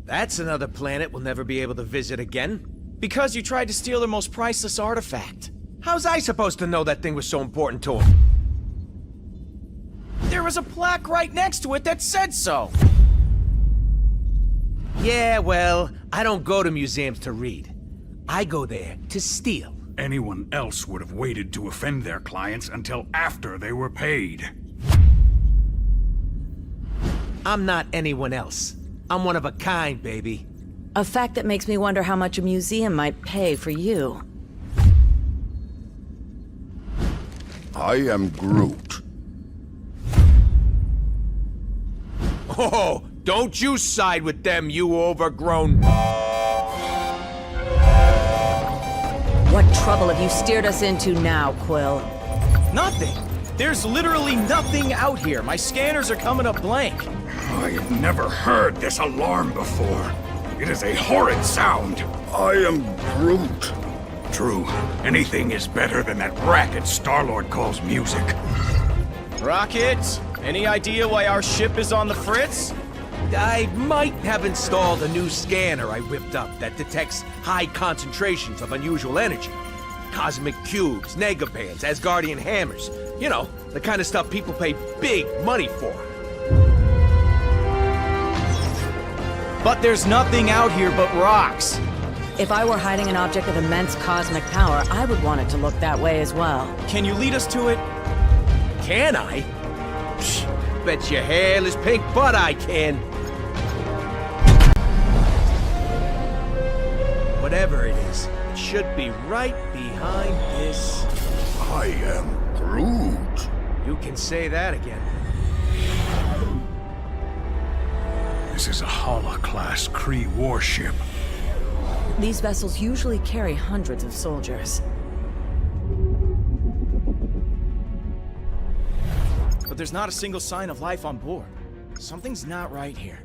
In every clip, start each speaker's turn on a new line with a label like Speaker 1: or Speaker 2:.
Speaker 1: That's another planet we'll never be able to visit again.
Speaker 2: Because you tried to steal their most priceless artifact.
Speaker 1: How's I supposed to know that thing was so important to him?
Speaker 2: There was a plaque right next to it that said so.
Speaker 1: Yeah, well, I don't go to museums to read. I go there to steal.
Speaker 3: Anyone else would have waited to offend their clients until after they were paid.
Speaker 1: I'm not anyone else. I'm one of a kind, baby.
Speaker 4: A fact that makes me wonder how much a museum might pay for you.
Speaker 5: I am Groot.
Speaker 1: Oh, don't you side with them, you overgrown...
Speaker 4: What trouble have you steered us into now, Quill?
Speaker 2: Nothing. There's literally nothing out here. My scanners are coming up blank.
Speaker 3: I have never heard this alarm before. It is a horrid sound.
Speaker 5: I am Groot.
Speaker 3: True, anything is better than that racket Star-Lord calls music.
Speaker 2: Rocket, any idea why our ship is on the fritz?
Speaker 1: I might have installed a new scanner I whipped up that detects high concentrations of unusual energy. Cosmic cubes, negabands, Asgardian hammers. You know, the kind of stuff people pay big money for.
Speaker 2: But there's nothing out here but rocks.
Speaker 4: If I were hiding an object of immense cosmic power, I would want it to look that way as well.
Speaker 2: Can you lead us to it?
Speaker 1: Can I? Psh, bet your hairless pink butt I can. Whatever it is, it should be right behind this.
Speaker 5: I am Groot.
Speaker 1: You can say that again.
Speaker 3: This is a Hala-class Kree warship.
Speaker 4: These vessels usually carry hundreds of soldiers.
Speaker 2: But there's not a single sign of life on board. Something's not right here.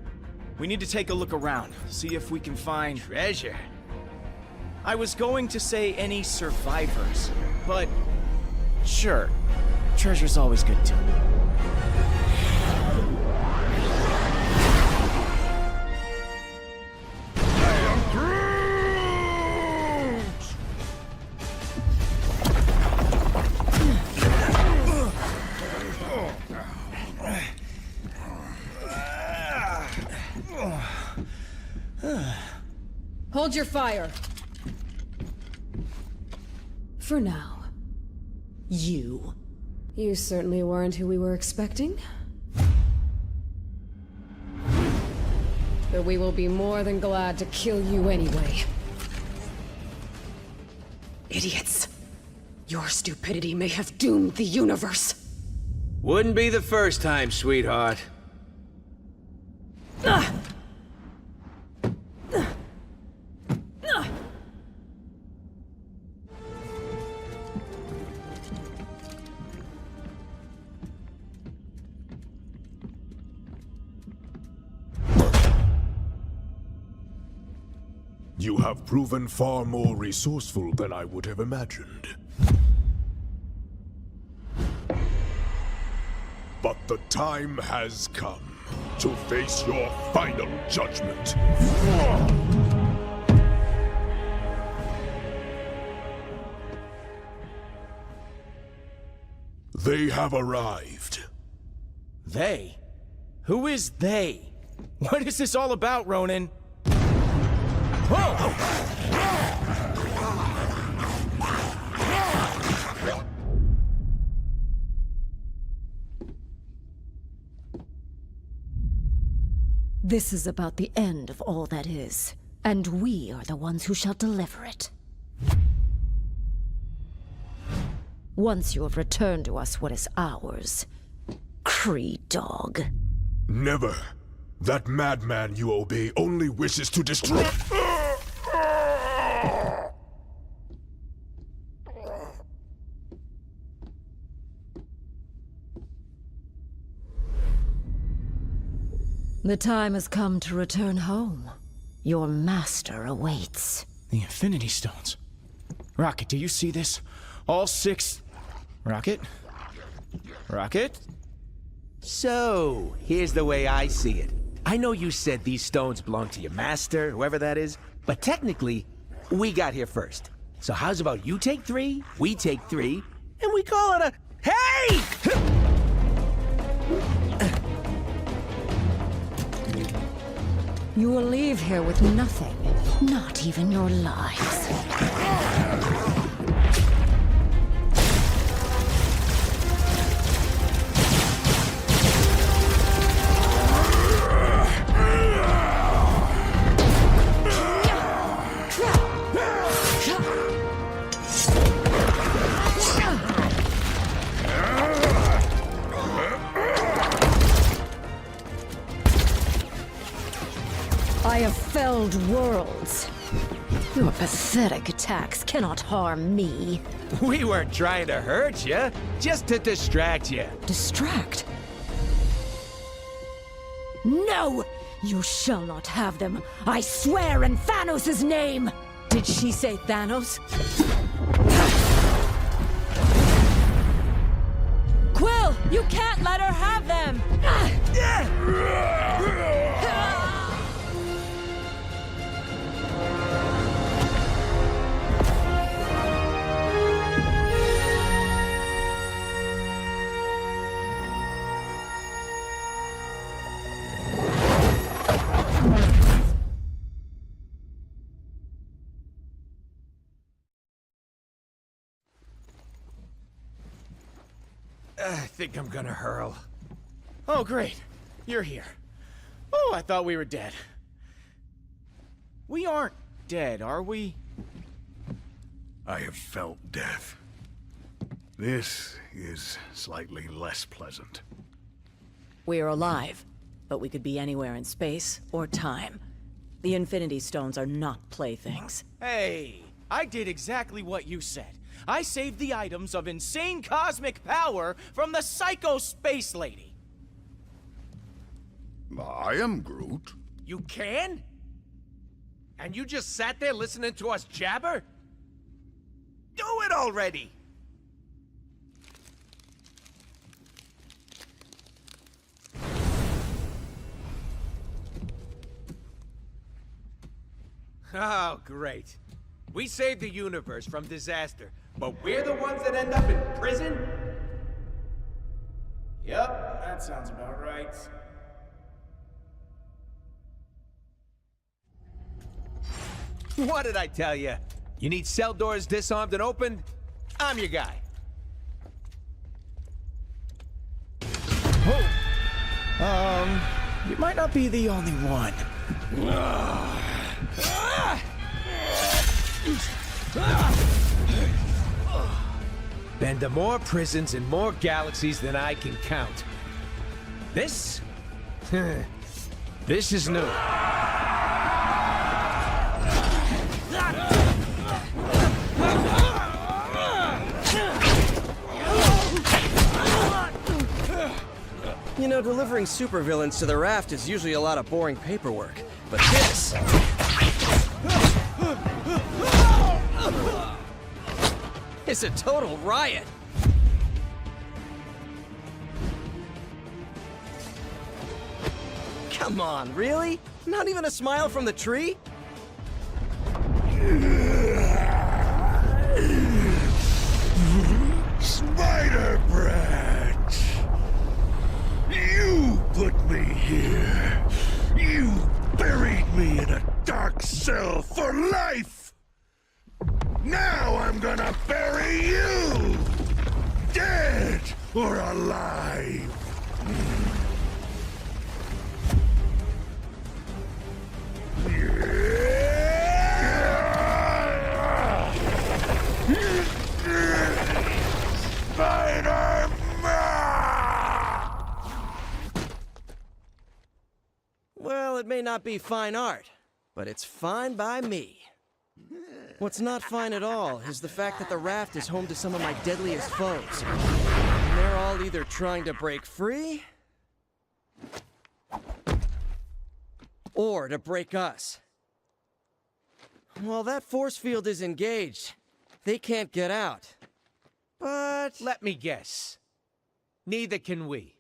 Speaker 2: We need to take a look around, see if we can find
Speaker 1: Treasure.
Speaker 2: I was going to say any survivors, but sure, treasure's always good too.
Speaker 6: Hold your fire. For now. You. You certainly weren't who we were expecting. But we will be more than glad to kill you anyway. Idiots. Your stupidity may have doomed the universe.
Speaker 1: Wouldn't be the first time, sweetheart.
Speaker 7: You have proven far more resourceful than I would have imagined. But the time has come to face your final judgment. They have arrived.
Speaker 2: They? Who is they? What is this all about, Ronan? Whoa!
Speaker 6: This is about the end of all that is, and we are the ones who shall deliver it. Once you have returned to us what is ours, Kree dog.
Speaker 7: Never. That madman you obey only wishes to destroy.
Speaker 6: The time has come to return home. Your master awaits.
Speaker 2: The Infinity Stones. Rocket, do you see this? All 6... Rocket? Rocket?
Speaker 1: So, here's the way I see it. I know you said these stones belong to your master, whoever that is, but technically, we got here first. So how's about you take 3, we take 3, and we call it a... Hey!
Speaker 6: You will leave here with nothing, not even your lives. I have felled worlds. Your pathetic attacks cannot harm me.
Speaker 1: We weren't trying to hurt you, just to distract you.
Speaker 6: Distract? No! You shall not have them. I swear in Thanos' name!
Speaker 4: Did she say Thanos? Quill, you can't let her have them!
Speaker 1: I think I'm gonna hurl.
Speaker 2: Oh, great. You're here. Oh, I thought we were dead. We aren't dead, are we?
Speaker 3: I have felt death. This is slightly less pleasant.
Speaker 4: We are alive, but we could be anywhere in space or time. The Infinity Stones are not playthings.
Speaker 2: Hey, I did exactly what you said. I saved the items of insane cosmic power from the Psycho Space Lady.
Speaker 5: I am Groot.
Speaker 1: You can? And you just sat there listening to us jabber? Do it already! Oh, great. We saved the universe from disaster, but we're the ones that end up in prison?
Speaker 2: Yep, that sounds about right.
Speaker 1: What did I tell you? You need cell doors disarmed and opened? I'm your guy.
Speaker 2: You might not be the only one.
Speaker 1: Been to more prisons and more galaxies than I can count. This? This is new.
Speaker 8: You know, delivering supervillains to the raft is usually a lot of boring paperwork. But this... is a total riot. Come on, really? Not even a smile from the tree?
Speaker 3: Spider Brat! You put me here. You buried me in a dark cell for life. Now I'm gonna bury you! Dead or alive!
Speaker 8: Well, it may not be fine art, but it's fine by me. What's not fine at all is the fact that the raft is home to some of my deadliest foes. And they're all either trying to break free, or to break us. While that force field is engaged, they can't get out. But...
Speaker 1: Let me guess. Neither can we.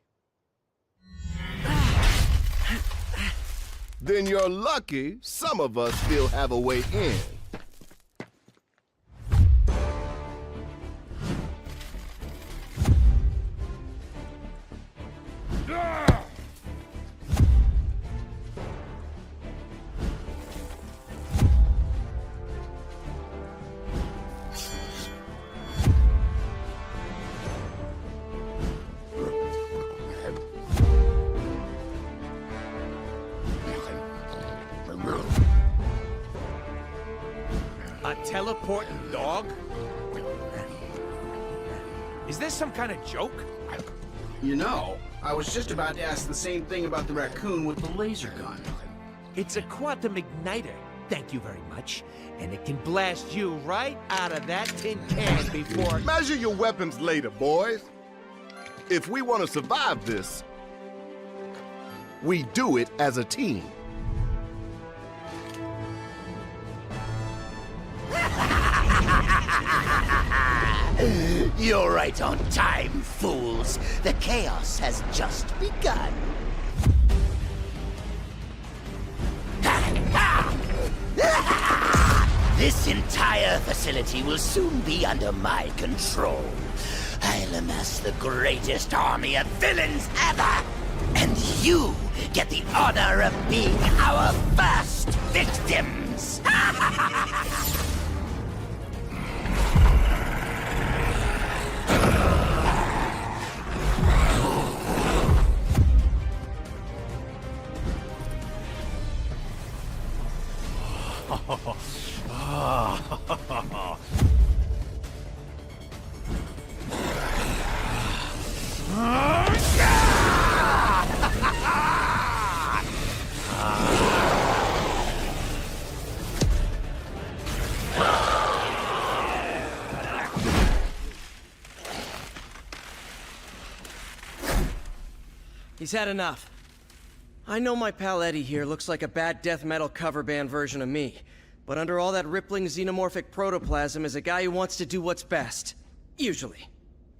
Speaker 5: Then you're lucky some of us still have a way in.
Speaker 1: A teleporting dog? Is this some kind of joke?
Speaker 9: You know, I was just about to ask the same thing about the raccoon with the laser gun.
Speaker 1: It's a quantum igniter, thank you very much. And it can blast you right out of that tin can before...
Speaker 5: Measure your weapons later, boys. If we want to survive this, we do it as a team.
Speaker 10: You're right on time, fools. The chaos has just begun. This entire facility will soon be under my control. I'll amass the greatest army of villains ever! And you get the honor of being our first victims!
Speaker 8: He's had enough. I know my pal Eddie here looks like a bad death metal cover band version of me, but under all that rippling xenomorphic protoplasm is a guy who wants to do what's best. Usually.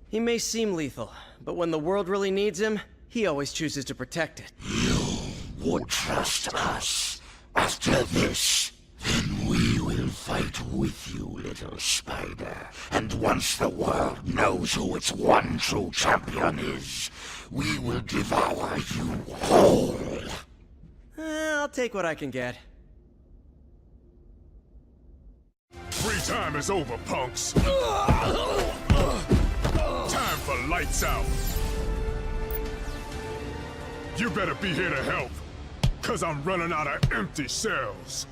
Speaker 8: He may seem lethal, but when the world really needs him, he always chooses to protect it.
Speaker 10: You would trust us. After this, then we will fight with you, little spider. And once the world knows who its one true champion is, we will devour you whole.
Speaker 8: I'll take what I can get.
Speaker 7: Free time is over, punks. Time for lights out. You better be here to help, 'cause I'm running out of empty cells.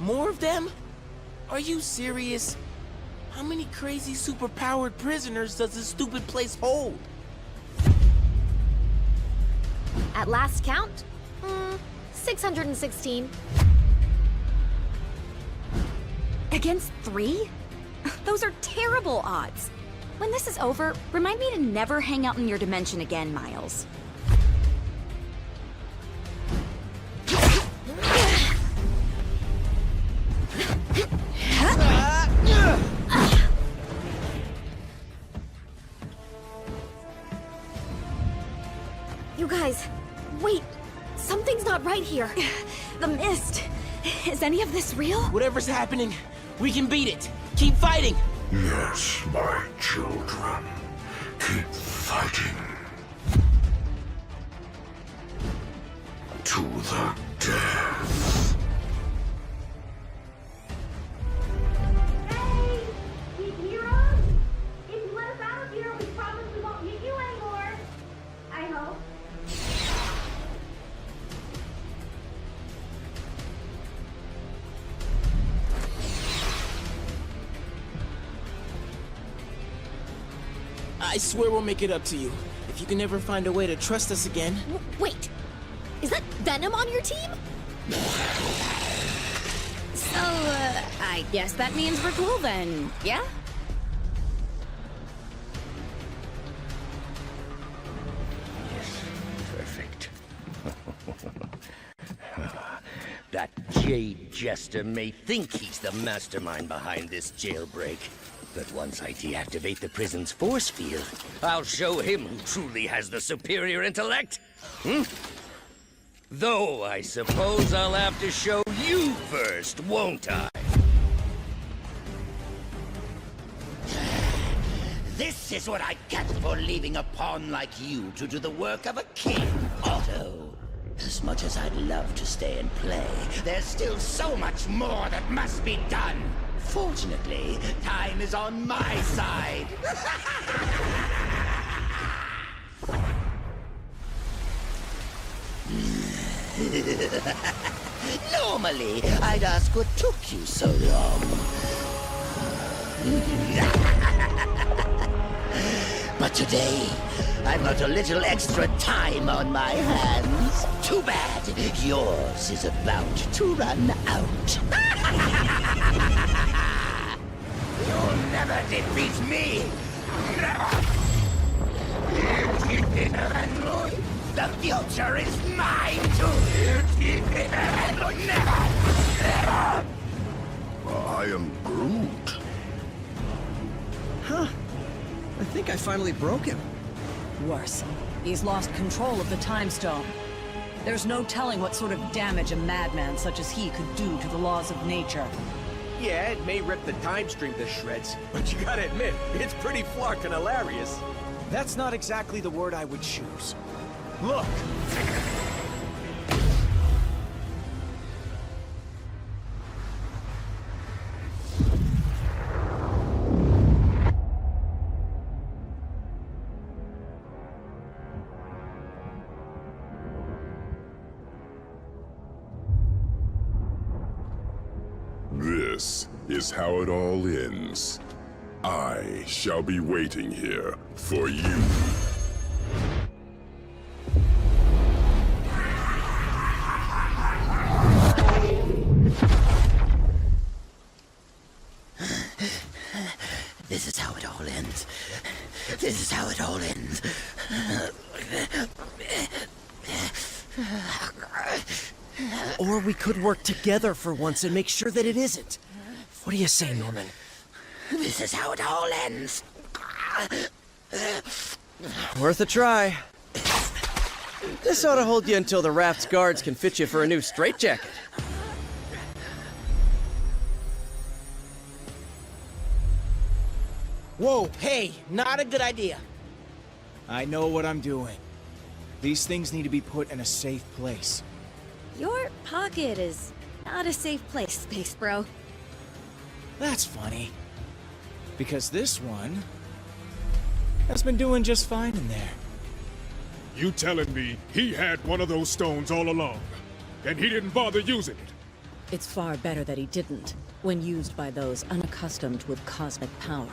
Speaker 11: More of them? Are you serious? How many crazy superpowered prisoners does this stupid place hold?
Speaker 12: At last count, 616.
Speaker 13: Against 3? Those are terrible odds. When this is over, remind me to never hang out in your dimension again, Miles.
Speaker 12: You guys, wait. Something's not right here.
Speaker 13: The mist. Is any of this real?
Speaker 11: Whatever's happening, we can beat it. Keep fighting.
Speaker 3: Yes, my children. Keep fighting. To the death.
Speaker 14: Hey! Can you hear us? If you let us out of here, we promise we won't hit you anymore. I hope.
Speaker 11: I swear we'll make it up to you. If you can ever find a way to trust us again.
Speaker 12: Wait, is that Venom on your team?
Speaker 13: So, I guess that means we're cool then, yeah?
Speaker 10: Perfect. That jade jester may think he's the mastermind behind this jailbreak,
Speaker 15: But once I deactivate the prison's force field, I'll show him who truly has the superior intellect. Though I suppose I'll have to show you first, won't I?
Speaker 10: This is what I get for leaving a pawn like you to do the work of a king, Otto. As much as I'd love to stay and play, there's still so much more that must be done. Fortunately, time is on my side. Normally, I'd ask what took you so long. But today, I've got a little extra time on my hands. Too bad. Yours is about to run out. You'll never defeat me. Never. The future is mine too. Never. Never.
Speaker 5: I am Groot.
Speaker 8: Huh. I think I finally broke him.
Speaker 4: Worse. He's lost control of the Time Stone. There's no telling what sort of damage a madman such as he could do to the laws of nature.
Speaker 1: Yeah, it may rip the time stream to shreds, but you gotta admit, it's pretty flarkin' hilarious.
Speaker 2: That's not exactly the word I would choose. Look!
Speaker 7: This is how it all ends. I shall be waiting here for you.
Speaker 10: This is how it all ends. This is how it all ends.
Speaker 8: Or we could work together for once and make sure that it isn't. What do you say, Norman?
Speaker 10: This is how it all ends.
Speaker 8: Worth a try. This ought to hold you until the raft's guards can fit you for a new straitjacket.
Speaker 2: Whoa!
Speaker 11: Hey, not a good idea.
Speaker 2: I know what I'm doing. These things need to be put in a safe place.
Speaker 12: Your pocket is not a safe place, Space Bro.
Speaker 2: That's funny. Because this one has been doing just fine in there.
Speaker 7: You telling me he had one of those stones all along, and he didn't bother using it?
Speaker 4: It's far better that he didn't, when used by those unaccustomed with cosmic power.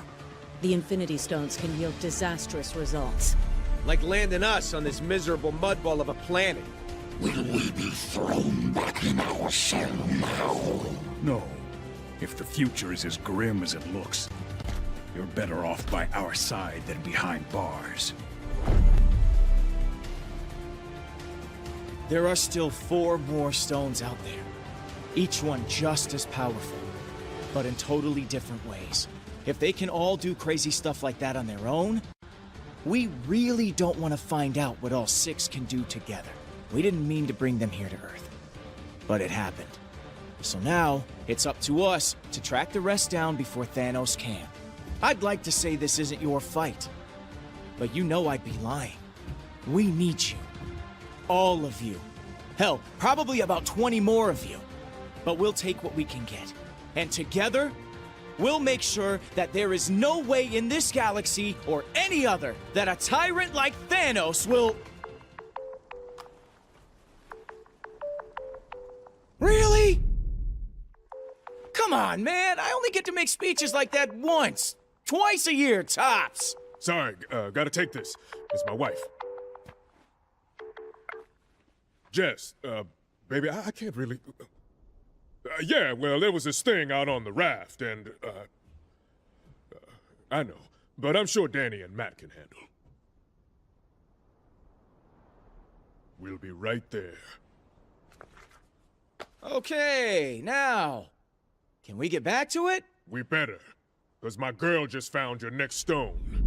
Speaker 4: The Infinity Stones can yield disastrous results.
Speaker 1: Like landing us on this miserable mudball of a planet.
Speaker 10: Will we be thrown back in our cell now?
Speaker 16: No. If the future is as grim as it looks, you're better off by our side than behind bars.
Speaker 2: There are still 4 more stones out there. Each one just as powerful, but in totally different ways. If they can all do crazy stuff like that on their own, we really don't want to find out what all 6 can do together. We didn't mean to bring them here to Earth, but it happened. So now, it's up to us to track the rest down before Thanos can. I'd like to say this isn't your fight, but you know I'd be lying. We need you. All of you. Hell, probably about 20 more of you. But we'll take what we can get. And together, we'll make sure that there is no way in this galaxy, or any other, that a tyrant like Thanos will... Really? Come on, man. I only get to make speeches like that once. Twice a year, tops.
Speaker 7: Sorry, gotta take this. It's my wife. Jess, baby, I can't really... yeah, well, there was this thing out on the raft, and, I know, but I'm sure Danny and Matt can handle. We'll be right there.
Speaker 2: Okay, now, can we get back to it?
Speaker 7: We better.
Speaker 3: 'Cause my girl just found your next stone.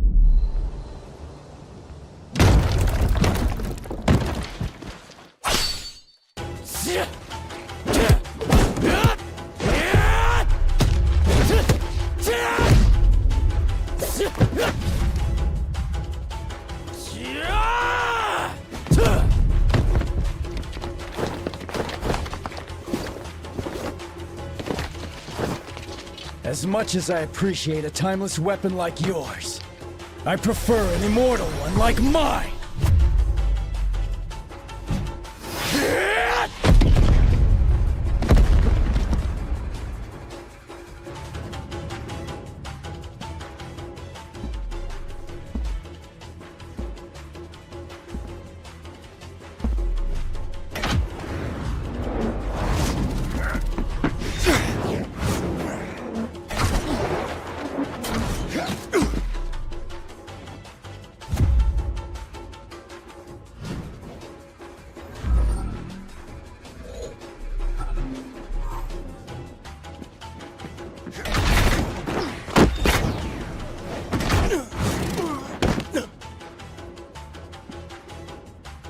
Speaker 2: As much as I appreciate a timeless weapon like yours, I prefer an immortal one like mine!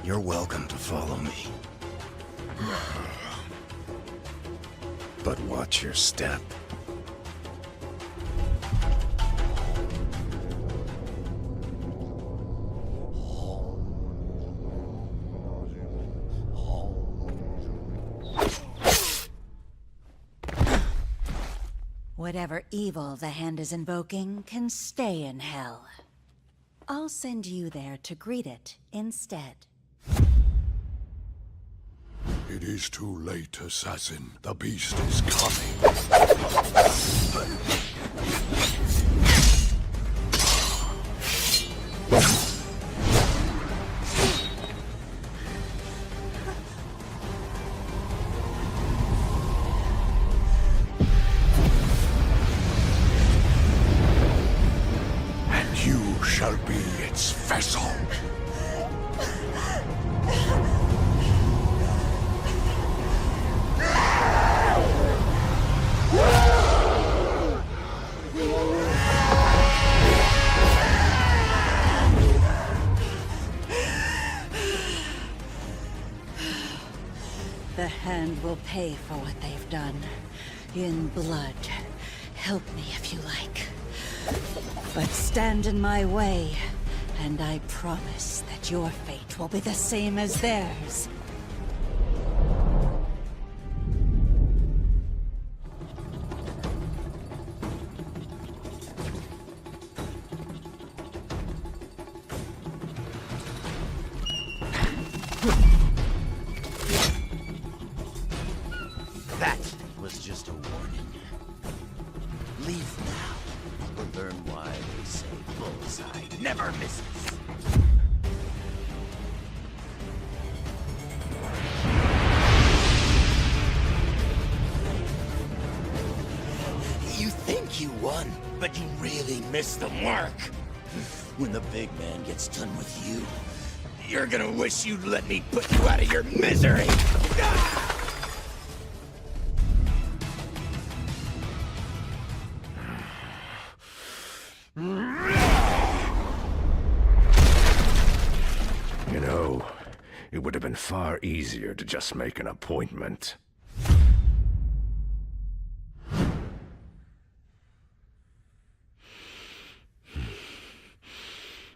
Speaker 10: You're welcome to follow me. But watch your step.
Speaker 17: Whatever evil the Hand is invoking can stay in hell. I'll send you there to greet it instead.
Speaker 3: It is too late, assassin. The beast is coming. And you shall be its vessel.
Speaker 17: The Hand will pay for what they've done. In blood. Help me if you like. But stand in my way, and I promise that your fate will be the same as theirs.
Speaker 18: That was just a warning. Leave now, or learn why they say bullseye never misses. You think you won, but you really missed the mark. When the big man gets done with you, you're gonna wish you'd let me put you out of your misery.
Speaker 10: You know, it would have been far easier to just make an appointment.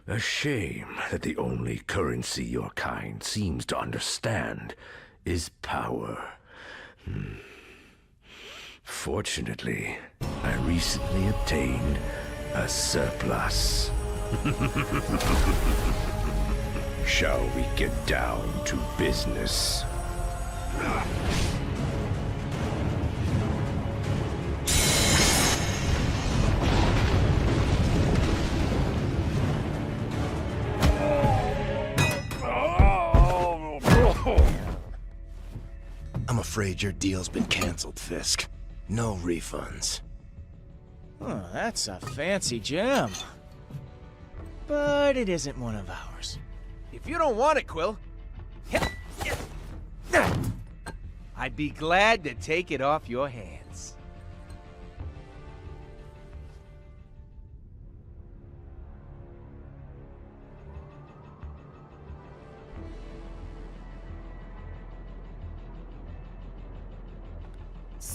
Speaker 10: A shame that the only currency your kind seems to understand is power. Fortunately, I recently obtained a surplus. Shall we get down to business?
Speaker 18: I'm afraid your deal's been canceled, Fisk. No refunds.
Speaker 2: Oh, that's a fancy gem. But it isn't one of ours.
Speaker 1: If you don't want it, Quill, I'd be glad to take it off your hands.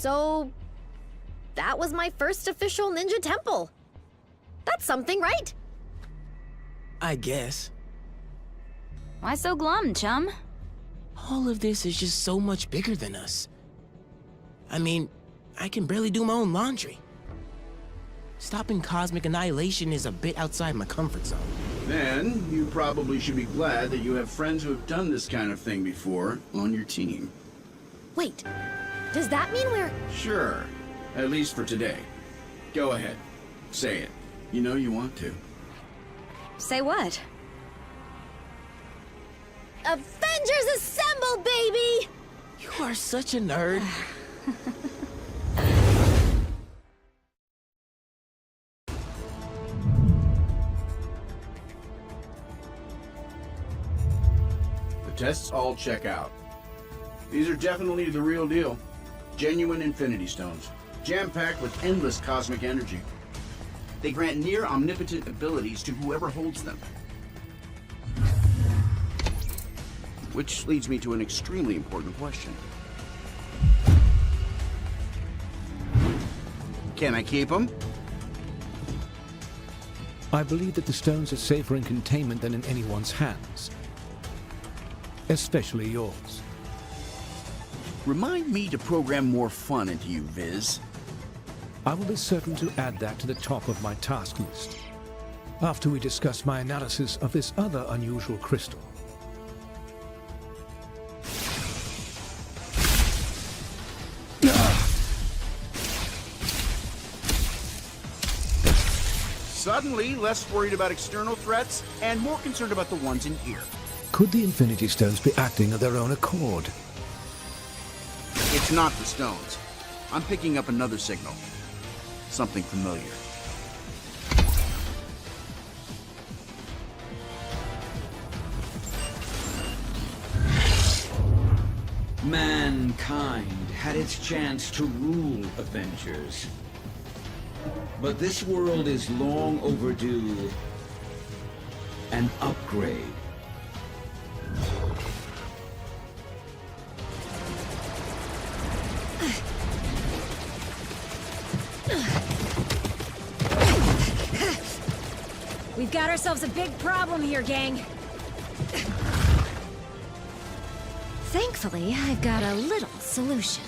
Speaker 12: So, that was my first official ninja temple. That's something, right?
Speaker 11: I guess.
Speaker 13: Why so glum, chum?
Speaker 11: All of this is just so much bigger than us. I mean, I can barely do my own laundry. Stopping cosmic annihilation is a bit outside my comfort zone.
Speaker 9: Then, you probably should be glad that you have friends who have done this kind of thing before on your team.
Speaker 12: Wait, does that mean we're...
Speaker 9: Sure, at least for today. Go ahead, say it. You know you want to.
Speaker 13: Say what?
Speaker 12: Avengers Assemble, baby!
Speaker 11: You are such a nerd.
Speaker 9: The tests all check out. These are definitely the real deal. Genuine Infinity Stones, jam-packed with endless cosmic energy. They grant near omnipotent abilities to whoever holds them. Which leads me to an extremely important question. Can I keep them?
Speaker 19: I believe that the stones are safer in containment than in anyone's hands. Especially yours.
Speaker 9: Remind me to program more fun into you, Viz.
Speaker 19: I will be certain to add that to the top of my task list, after we discuss my analysis of this other unusual crystal.
Speaker 9: Suddenly, less worried about external threats and more concerned about the ones in here.
Speaker 19: Could the Infinity Stones be acting of their own accord?
Speaker 9: It's not the stones. I'm picking up another signal. Something familiar.
Speaker 20: Mankind had its chance to rule Avengers. But this world is long overdue an upgrade.
Speaker 6: We've got ourselves a big problem here, gang. Thankfully, I've got a little solution.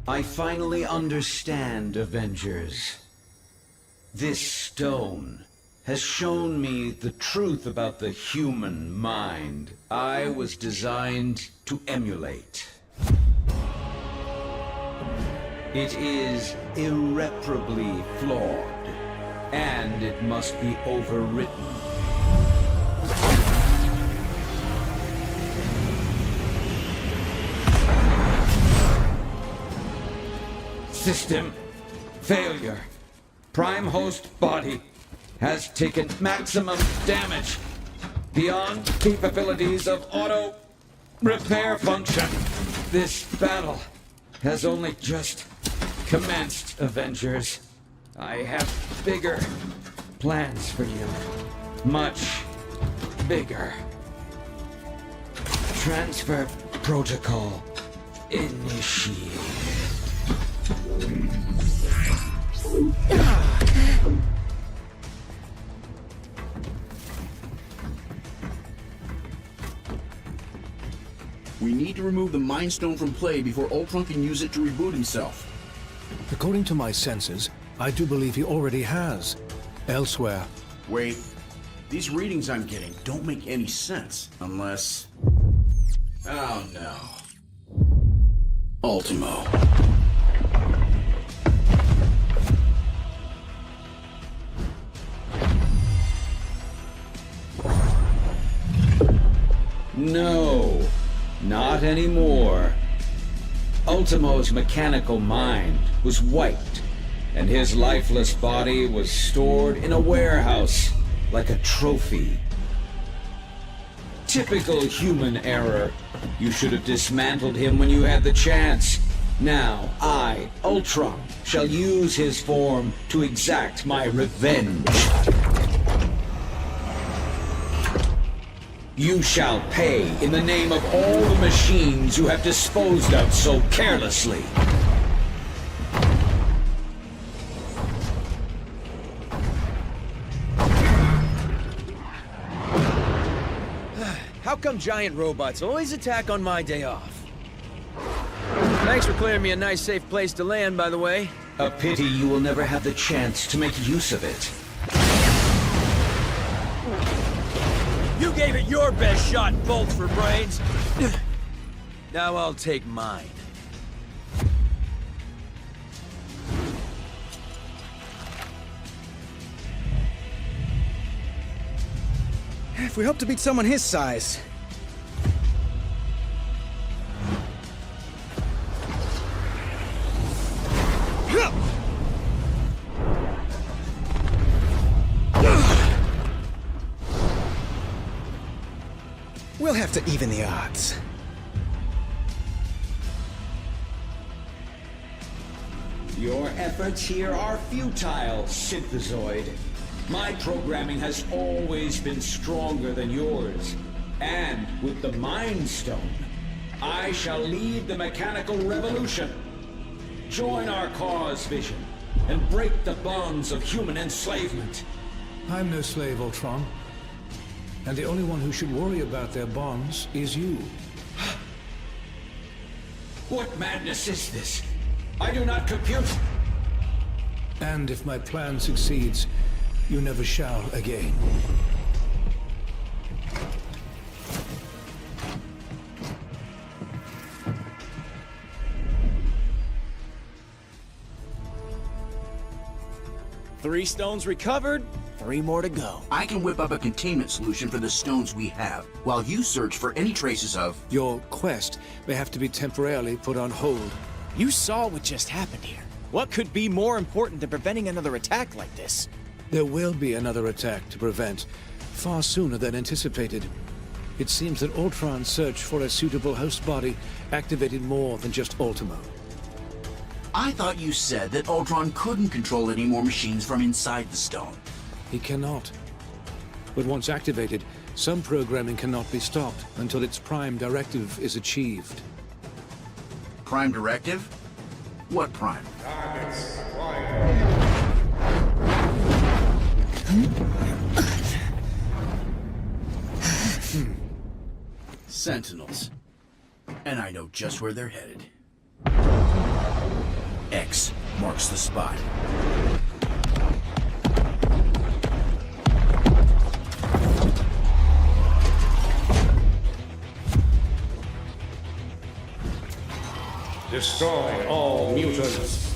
Speaker 20: I finally understand, Avengers. This stone has shown me the truth about the human mind I was designed to emulate. It is irreparably flawed, and it must be overwritten. System failure. Prime host body has taken maximum damage beyond capabilities of auto repair function. This battle has only just commenced, Avengers. I have bigger plans for you. Much bigger. Transfer protocol initiated.
Speaker 9: We need to remove the Mind Stone from play before Ultron can use it to reboot himself.
Speaker 19: According to my senses, I do believe he already has. Elsewhere.
Speaker 9: Wait. These readings I'm getting don't make any sense, unless... Oh no. Ultimo.
Speaker 20: No, not anymore. Ultimo's mechanical mind was wiped, and his lifeless body was stored in a warehouse like a trophy. Typical human error. You should have dismantled him when you had the chance. Now, I, Ultron, shall use his form to exact my revenge. You shall pay in the name of all the machines you have disposed of so carelessly.
Speaker 1: How come giant robots always attack on my day off? Thanks for clearing me a nice, safe place to land, by the way.
Speaker 20: A pity you will never have the chance to make use of it.
Speaker 1: You gave it your best shot, bolts for brains. Now I'll take mine.
Speaker 8: If we hope to beat someone his size. We'll have to even the odds.
Speaker 20: Your efforts here are futile, Synthezoid. My programming has always been stronger than yours. And with the Mind Stone, I shall lead the mechanical revolution. Join our cause, Vision, and break the bonds of human enslavement.
Speaker 19: I'm no slave, Ultron. And the only one who should worry about their bonds is you.
Speaker 20: What madness is this? I do not compute.
Speaker 19: And if my plan succeeds, you never shall again.
Speaker 2: Three stones recovered, 3 more to go.
Speaker 9: I can whip up a containment solution for the stones we have, while you search for any traces of...
Speaker 19: Your quest may have to be temporarily put on hold.
Speaker 2: You saw what just happened here. What could be more important than preventing another attack like this?
Speaker 19: There will be another attack to prevent, far sooner than anticipated. It seems that Ultron's search for a suitable host body activated more than just Ultimo.
Speaker 9: I thought you said that Ultron couldn't control any more machines from inside the stone.
Speaker 19: He cannot. But once activated, some programming cannot be stopped until its prime directive is achieved.
Speaker 9: Prime directive? What prime? Sentinels. And I know just where they're headed. X marks the spot.
Speaker 19: Destroy all mutants.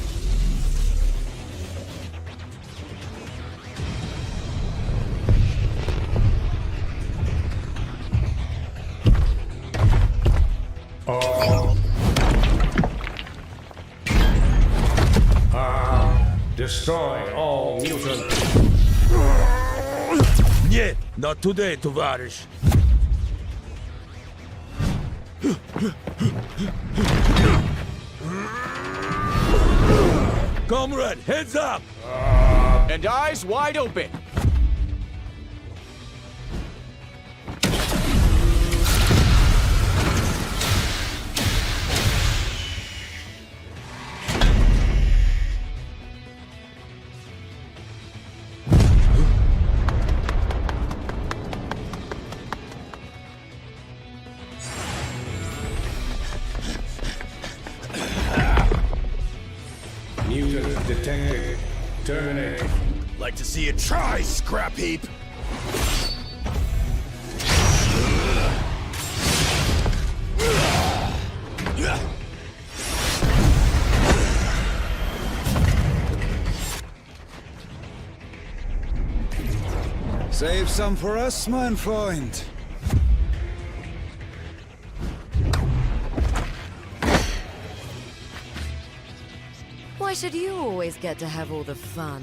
Speaker 19: Destroy all mutants.
Speaker 18: Нет, not today, товарищ. Comrade, heads up!
Speaker 2: And eyes wide open.
Speaker 19: Mutant detected. Terminate.
Speaker 18: Like to see you try, scrap heap!
Speaker 8: Save some for us, mein Freund.
Speaker 21: Why should you always get to have all the fun?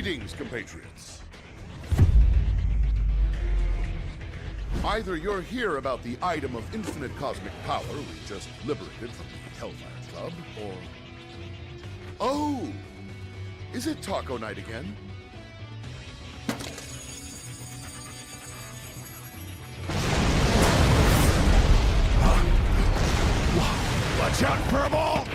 Speaker 3: Greetings, compatriots. Either you're here about the item of infinite cosmic power we just liberated from the Hellfire Club, or... Oh! Is it Taco Night again?
Speaker 10: Watch out, Furball!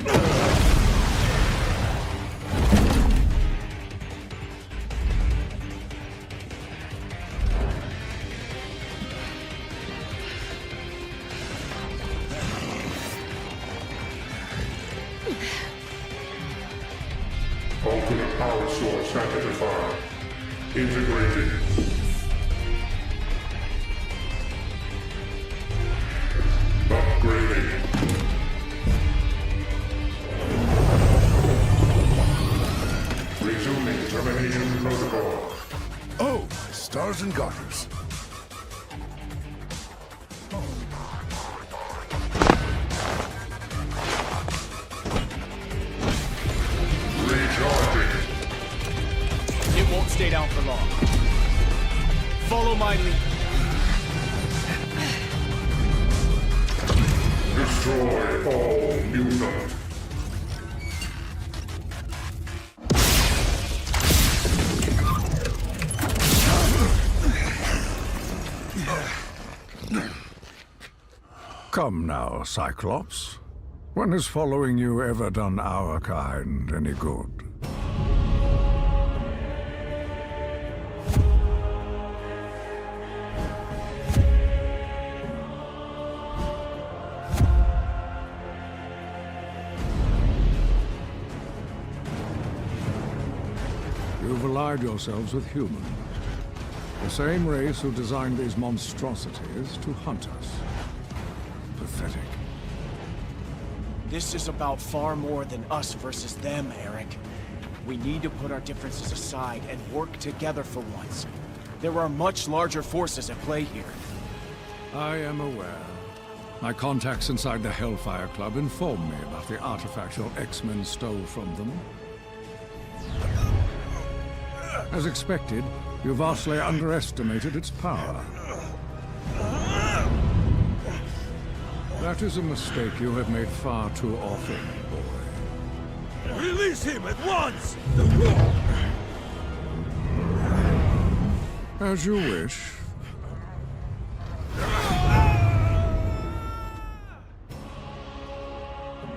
Speaker 7: Ultimate power source identified. Integrated. Upgrading. Resuming termination protocol.
Speaker 3: Oh, my stars and garters.
Speaker 7: Recharging.
Speaker 2: It won't stay down for long. Follow my lead.
Speaker 7: Destroy all mutant.
Speaker 14: Come now, Cyclops. When has following you ever done our kind any good? You've allied yourselves with humans. The same race who designed these monstrosities to hunt us. Pathetic.
Speaker 2: This is about far more than us versus them, Eric. We need to put our differences aside and work together for once. There are much larger forces at play here.
Speaker 14: I am aware. My contacts inside the Hellfire Club informed me about the artifact your X-Men stole from them. As expected, you vastly underestimated its power. That is a mistake you have made far too often, boy.
Speaker 10: Release him at once!
Speaker 14: As you wish.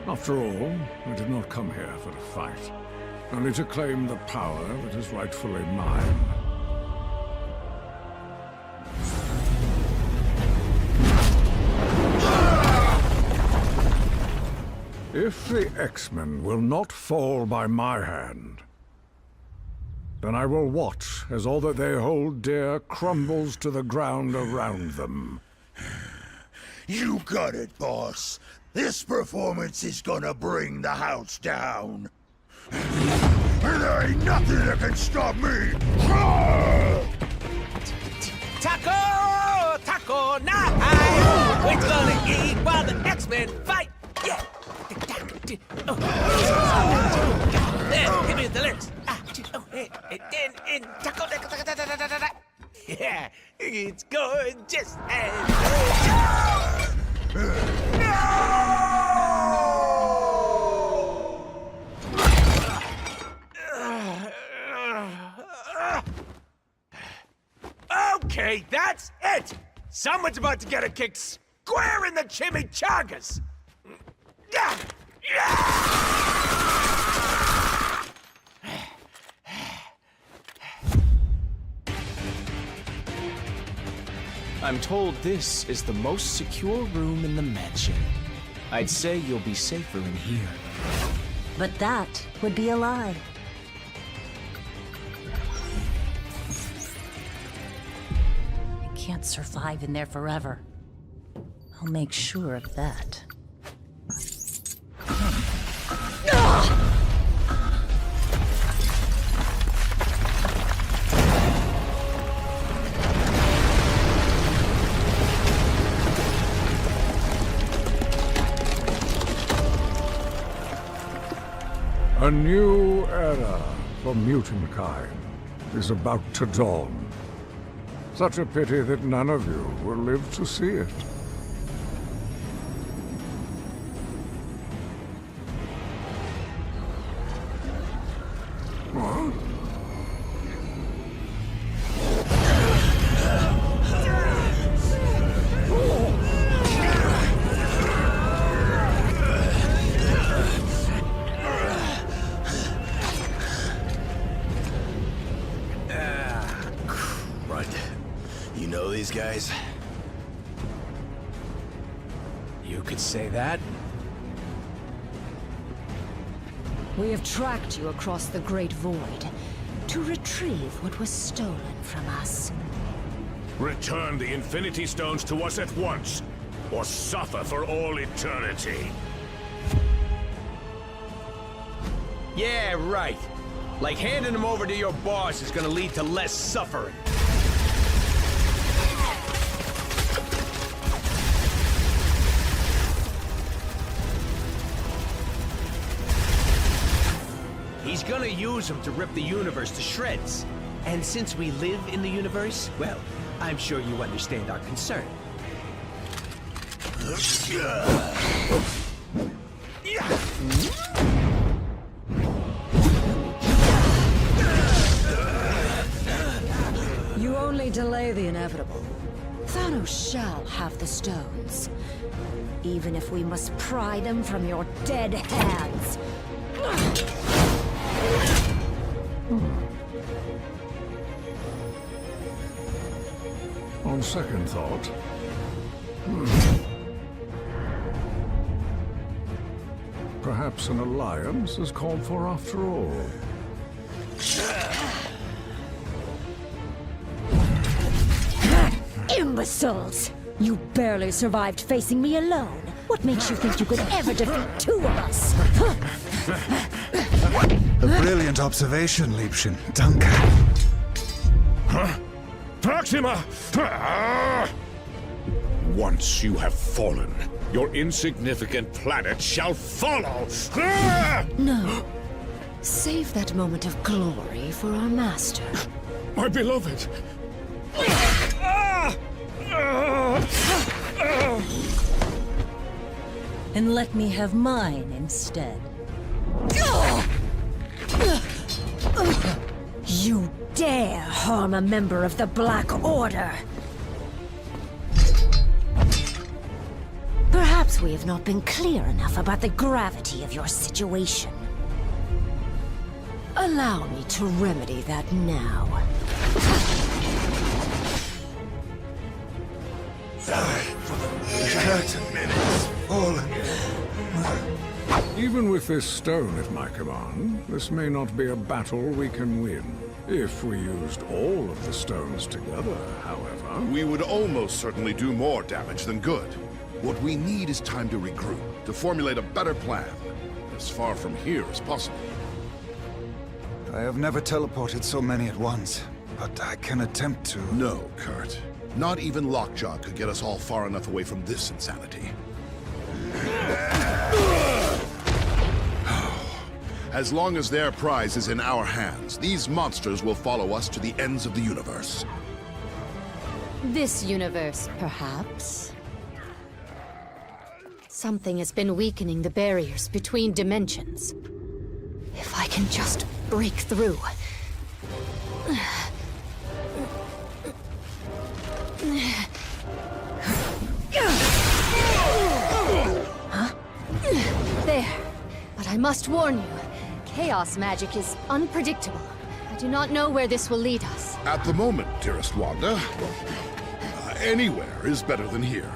Speaker 14: After all, I did not come here for a fight, only to claim the power that is rightfully mine. If the X-Men will not fall by my hand, then I will watch as all that they hold dear crumbles to the ground around them.
Speaker 10: You got it, boss. This performance is gonna bring the house down. And there ain't nothing that can stop me!
Speaker 1: Taco! Taco night! We're gonna eat while the X-Men fight! Yeah! There, hit me with the lyrics. Taco, yeah, it's going just as... Okay, that's it! Someone's about to get a kick square in the chimichangas!
Speaker 2: I'm told this is the most secure room in the mansion. I'd say you'll be safer in here.
Speaker 17: But that would be a lie. I can't survive in there forever. I'll make sure of that.
Speaker 14: A new era for mutant kind. is about to dawn. Such a pity that none of you will live to see it. What?
Speaker 18: You know these guys?
Speaker 1: You could say that.
Speaker 6: We have tracked you across the Great Void to retrieve what was stolen from us.
Speaker 3: Return the Infinity Stones to us at once, or suffer for all eternity.
Speaker 1: Yeah, right. Like handing them over to your boss is gonna lead to less suffering. He's gonna use them to rip the universe to shreds. And since we live in the universe, well, I'm sure you understand our concern.
Speaker 6: You only delay the inevitable. Thanos shall have the stones. Even if we must pry them from your dead hands.
Speaker 14: On second thought... Perhaps an alliance is called for after all.
Speaker 6: Imbeciles! You barely survived facing me alone. What makes you think you could ever defeat two of us?
Speaker 15: A brilliant observation, Liebchen. Danke.
Speaker 3: Huh? Proxima! Once you have fallen, your insignificant planet shall follow!
Speaker 6: No. Save that moment of glory for our master.
Speaker 3: My beloved!
Speaker 17: And let me have mine instead.
Speaker 6: You dare harm a member of the Black Order! Perhaps we have not been clear enough about the gravity of your situation. Allow me to remedy that now.
Speaker 3: Curtain minutes fallen.
Speaker 14: Even with this stone at my command, this may not be a battle we can win. If we used all of the stones together, however...
Speaker 5: We would almost certainly do more damage than good. What we need is time to regroup, to formulate a better plan, as far from here as possible.
Speaker 15: I have never teleported so many at once, but I can attempt to...
Speaker 5: No, Kurt. Not even Lockjaw could get us all far enough away from this insanity. As long as their prize is in our hands, these monsters will follow us to the ends of the universe.
Speaker 12: This universe, perhaps? Something has been weakening the barriers between dimensions. If I can just break through. Huh? There. But I must warn you, chaos magic is unpredictable. I do not know where this will lead us.
Speaker 5: At the moment, dearest Wanda, anywhere is better than here.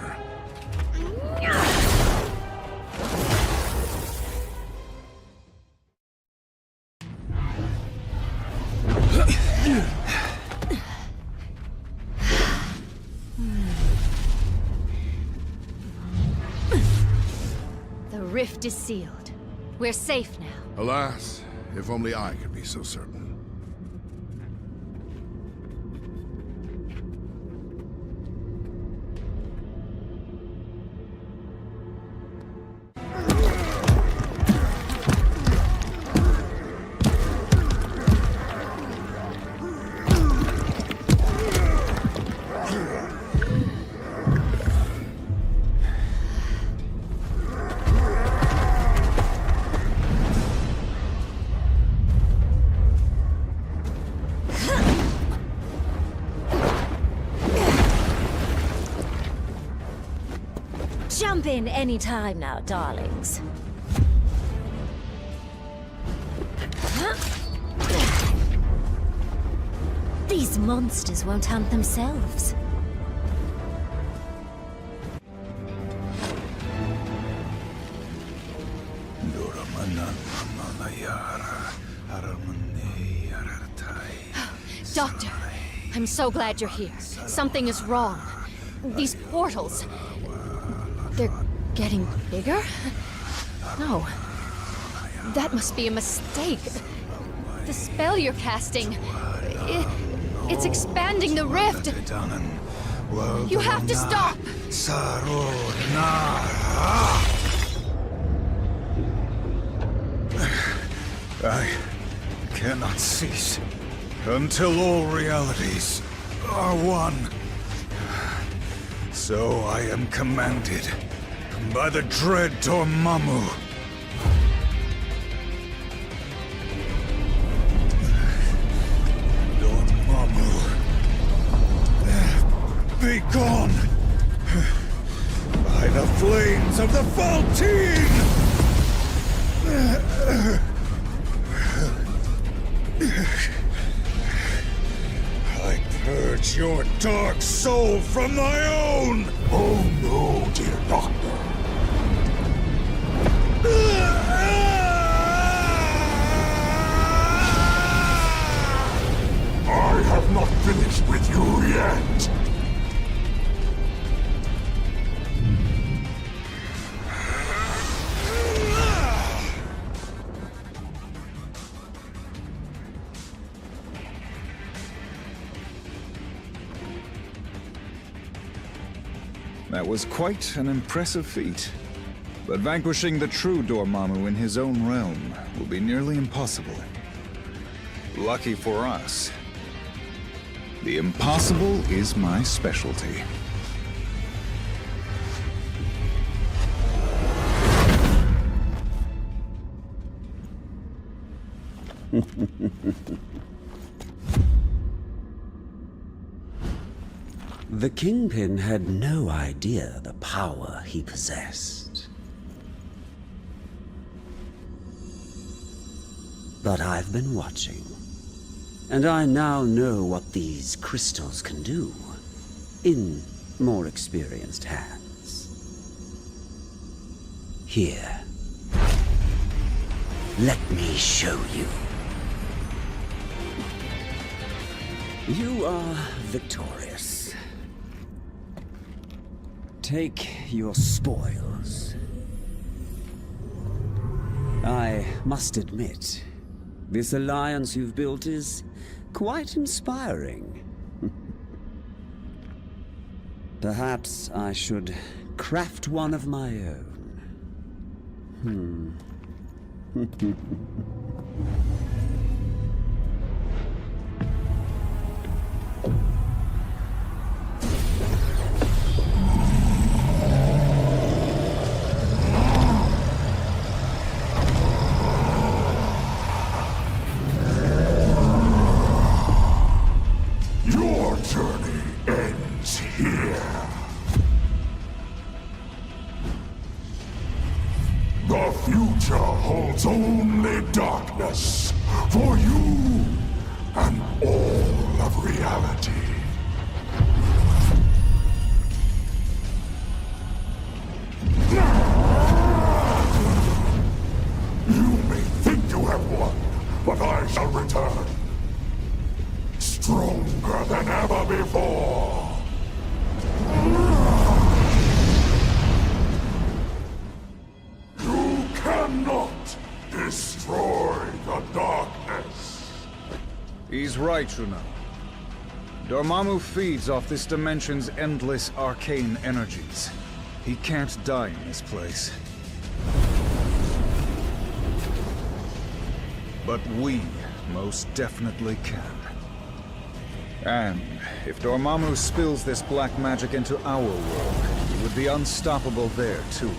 Speaker 12: The rift is sealed. We're safe now.
Speaker 5: Alas, if only I could be so certain.
Speaker 6: Jump in any time now, darlings. These monsters won't hunt themselves.
Speaker 12: Doctor, I'm so glad you're here. Something is wrong. These portals... they're getting bigger? No. That must be a mistake. The spell you're casting... it's expanding the rift. You have to stop!
Speaker 15: I cannot cease until all realities are one. So I am commanded by the dread Dormammu. Dormammu, be gone by the flames of the Faltine! I purge your dark soul from my own!
Speaker 7: Oh no, dear Doctor. I have not finished with you yet.
Speaker 15: That was quite an impressive feat. But vanquishing the true Dormammu in his own realm will be nearly impossible. Lucky for us, the impossible is my specialty.
Speaker 20: The Kingpin had no idea the power he possessed. But I've been watching, and I now know what these crystals can do in more experienced hands. Here, let me show you. You are victorious. Take your spoils. I must admit, this alliance you've built is quite inspiring. Perhaps I should craft one of my own.
Speaker 7: Your journey ends here. The future holds only darkness for you and all of reality. You may think you have won, but I shall return. Stronger than ever before. You cannot destroy the darkness.
Speaker 15: He's right, Shuna. Dormammu feeds off this dimension's endless arcane energies. He can't die in this place. But we most definitely can. And if Dormammu spills this black magic into our world, he would be unstoppable there, too.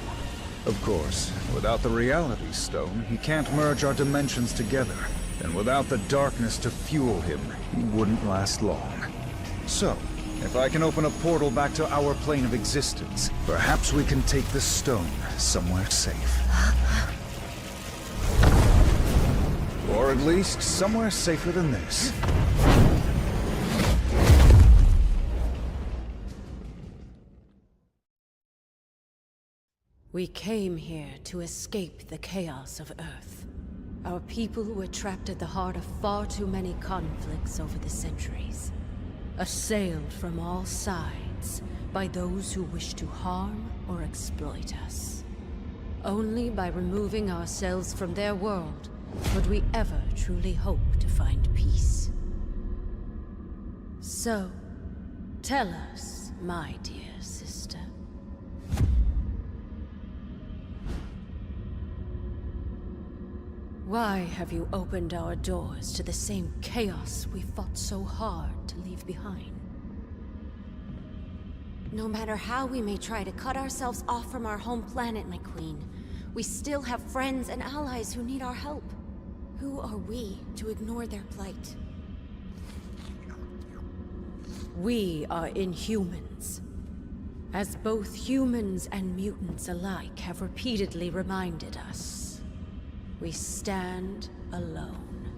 Speaker 15: Of course, without the Reality Stone, he can't merge our dimensions together. And without the darkness to fuel him, he wouldn't last long. So, If I can open a portal back to our plane of existence, perhaps we can take the stone somewhere safe. Or at least somewhere safer than this.
Speaker 4: We came here to escape the chaos of Earth. Our people were trapped at the heart of far too many conflicts over the centuries. Assailed from all sides by those who wish to harm or exploit us. Only by removing ourselves from their world would we ever truly hope to find peace. So, tell us, my dear sister. Why have you opened our doors to the same chaos we fought so hard to leave behind?
Speaker 13: No matter how we may try to cut ourselves off from our home planet, my queen, we still have friends and allies who need our help. Who are we to ignore their plight?
Speaker 4: We are Inhumans. As both humans and mutants alike have repeatedly reminded us, we stand alone.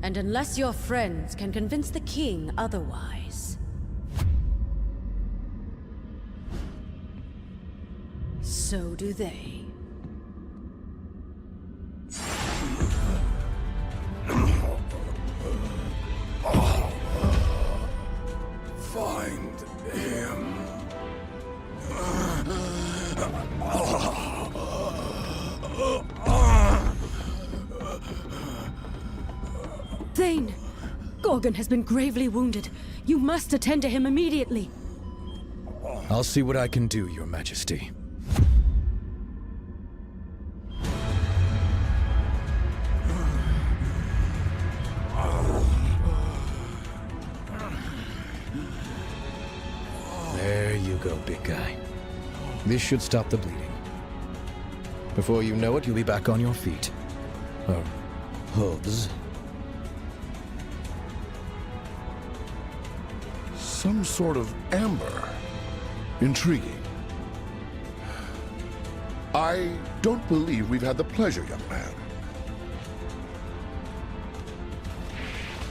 Speaker 4: And unless your friends can convince the king otherwise, so do they.
Speaker 3: Find him.
Speaker 4: Thane! Gorgon has been gravely wounded. You must attend to him immediately.
Speaker 22: I'll see what I can do, Your Majesty. There you go, big guy. This should stop the bleeding. Before you know it, you'll be back on your feet. Or hooves.
Speaker 5: Some sort of amber. Intriguing. I don't believe we've had the pleasure, young man.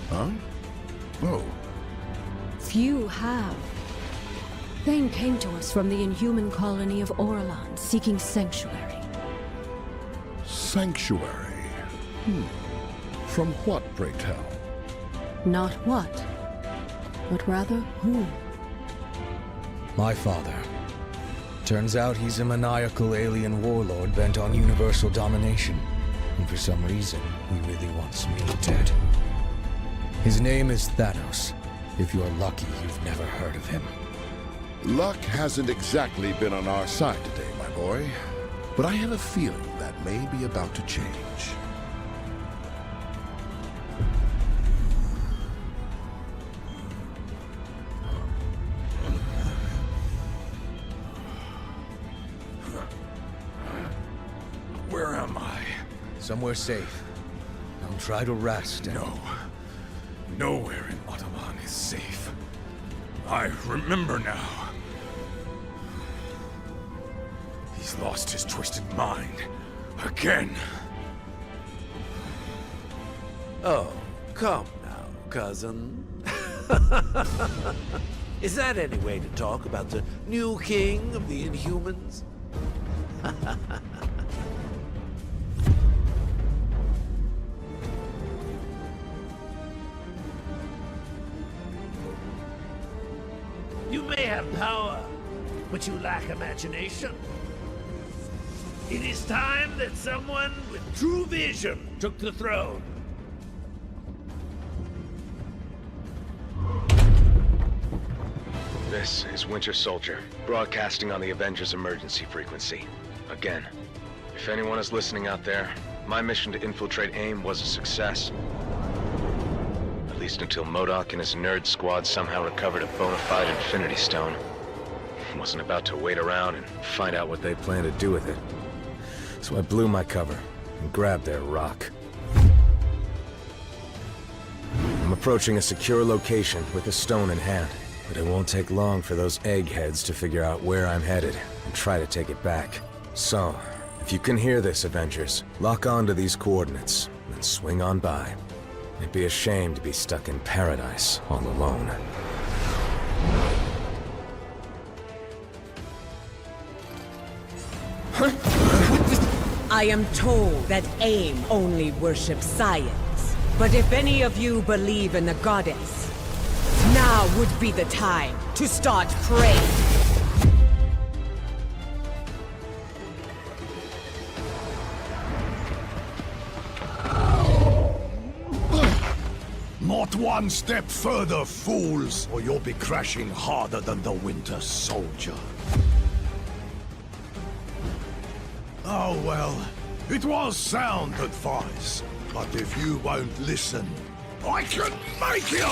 Speaker 5: Huh? Oh.
Speaker 4: Few have. Thane came to us from the Inhuman colony of Orlan, seeking sanctuary.
Speaker 5: Sanctuary? From what, pray tell?
Speaker 4: Not what, but rather who.
Speaker 22: My father. Turns out he's a maniacal alien warlord bent on universal domination. And for some reason, he really wants me dead. His name is Thanos. If you're lucky, you've never heard of him.
Speaker 5: Luck hasn't exactly been on our side today, my boy. But I have a feeling that may be about to change.
Speaker 22: Where am I? Somewhere safe. I'll try to rest and...
Speaker 3: No. Nowhere in Ottoman is safe. I remember now. He's lost his twisted mind. Again.
Speaker 18: Oh, come now, cousin. Is that any way to talk about the new king of the Inhumans? You may have power, but you lack imagination. It is time that someone with true vision took the throne.
Speaker 22: This is Winter Soldier, broadcasting on the Avengers emergency frequency. Again, if anyone is listening out there, my mission to infiltrate AIM was a success. At least until MODOK and his nerd squad somehow recovered a bona fide Infinity Stone. Wasn't about to wait around and find out what they plan to do with it. So I blew my cover and grabbed their rock. I'm approaching a secure location with a stone in hand.
Speaker 11: But it won't take long for those eggheads to figure out where I'm headed and try to take it back. So, if you can hear this, Avengers, lock on to these coordinates and swing on by. It'd be a shame to be stuck in paradise all alone.
Speaker 16: I am told that AIM only worships science. But if any of you believe in the goddess, now would be the time to start praying.
Speaker 3: Not one step further, fools, or you'll be crashing harder than the Winter Soldier. Oh well, it was sound advice, but if you won't listen, I can make you!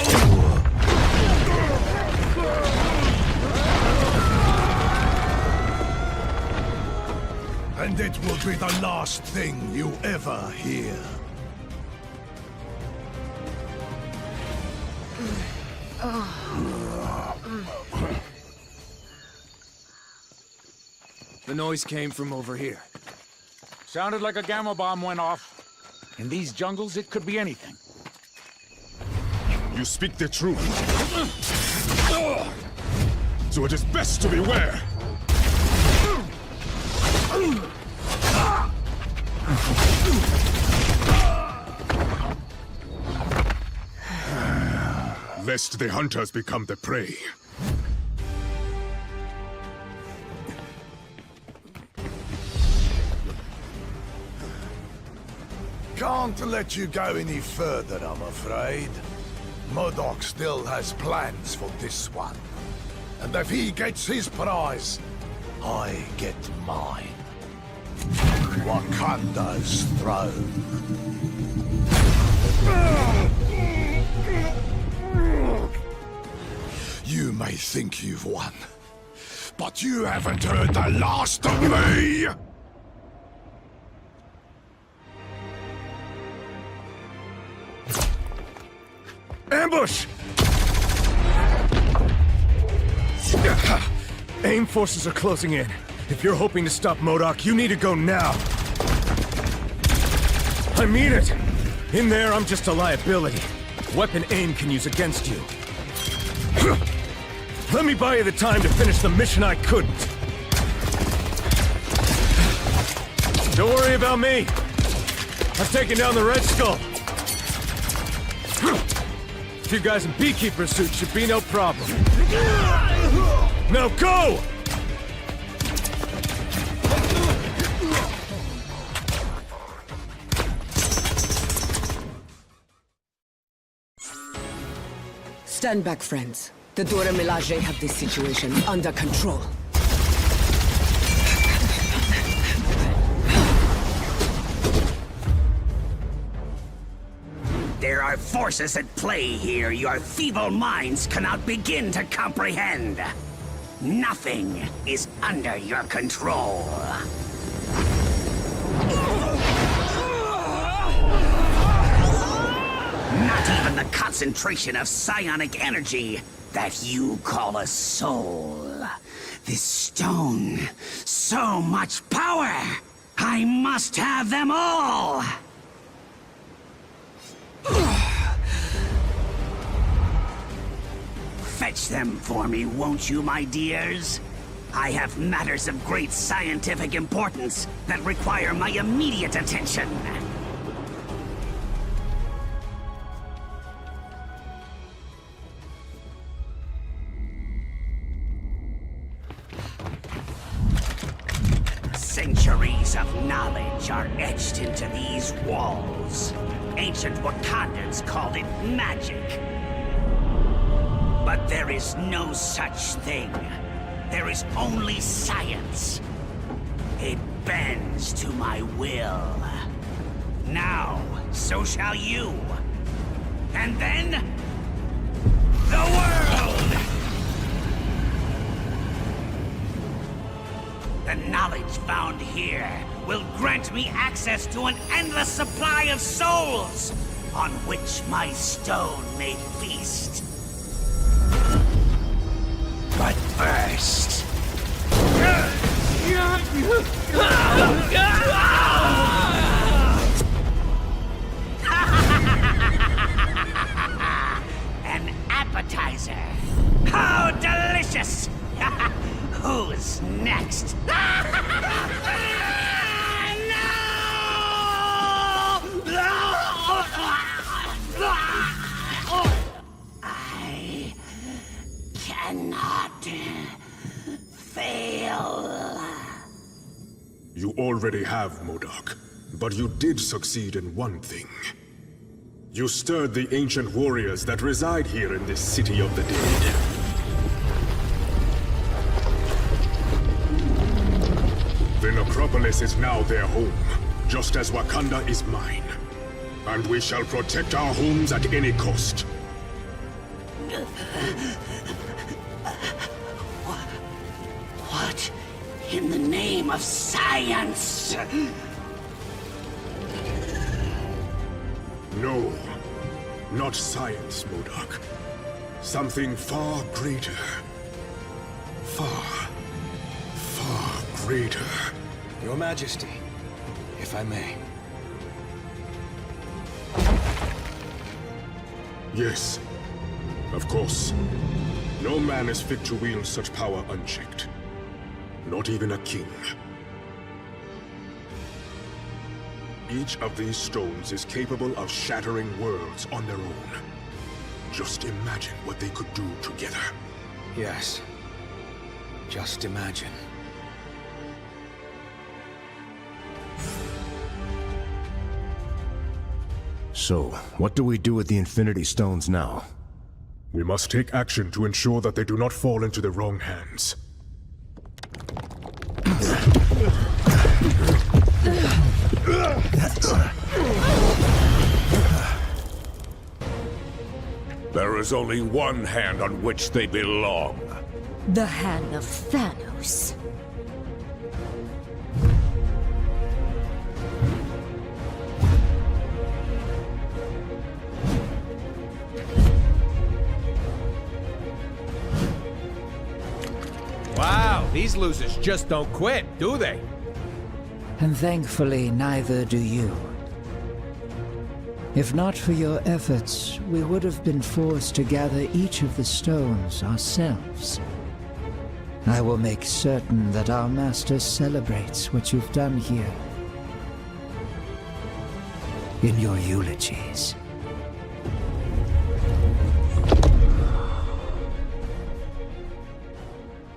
Speaker 3: And it will be the last thing you ever hear.
Speaker 2: The noise came from over here.
Speaker 23: Sounded like a gamma bomb went off. In these jungles, it could be anything.
Speaker 7: You speak the truth. So it is best to beware. Lest the hunters become the prey.
Speaker 3: Can't let you go any further, I'm afraid. MODOK still has plans for this one. And if he gets his prize, I get mine. Wakanda's throne. You may think you've won, but you haven't heard the last of me!
Speaker 14: Ambush! AIM forces are closing in. If you're hoping to stop MODOK, you need to go now. I mean it! In there, I'm just a liability. Weapon AIM can use against you. Let me buy you the time to finish the mission I couldn't. Don't worry about me. I've taken down the Red Skull. A few guys in beekeeper suits should be no problem. Now go!
Speaker 16: Stand back, friends. The Dora Milaje have this situation under control.
Speaker 10: There are forces at play here your feeble minds cannot begin to comprehend. Nothing is under your control. Not even the concentration of psionic energy that you call a soul. This stone, so much power! I must have them all! Fetch them for me, won't you, my dears? I have matters of great scientific importance that require my immediate attention. Centuries of knowledge are etched into these walls. Ancient Wakandans called it magic. But there is no such thing. There is only science. It bends to my will. Now, so shall you. And then, the world! The knowledge found here will grant me access to an endless supply of souls, on which my stone may feast.
Speaker 18: Who's next? I cannot fail.
Speaker 8: You already have, MODOK, but you did succeed in one thing. You stirred the ancient warriors that reside here in this city of the dead. The necropolis is now their home, just as Wakanda is mine. And we shall protect our homes at any cost.
Speaker 18: What in the name of science?
Speaker 8: No, not science, MODOK. Something far greater. Far greater.
Speaker 11: Your Majesty, if I may.
Speaker 8: Yes, of course. No man is fit to wield such power unchecked. Not even a king. Each of these stones is capable of shattering worlds on their own. Just imagine what they could do together.
Speaker 11: Yes. Just imagine.
Speaker 9: So, what do we do with the Infinity Stones now?
Speaker 8: We must take action to ensure that they do not fall into the wrong hands.
Speaker 3: There is only one hand on which they belong.
Speaker 6: The hand of Thanos.
Speaker 1: Wow, these losers just don't quit, do they?
Speaker 19: And thankfully, neither do you. If not for your efforts, we would have been forced to gather each of the stones ourselves. I will make certain that our master celebrates what you've done here. In your eulogies.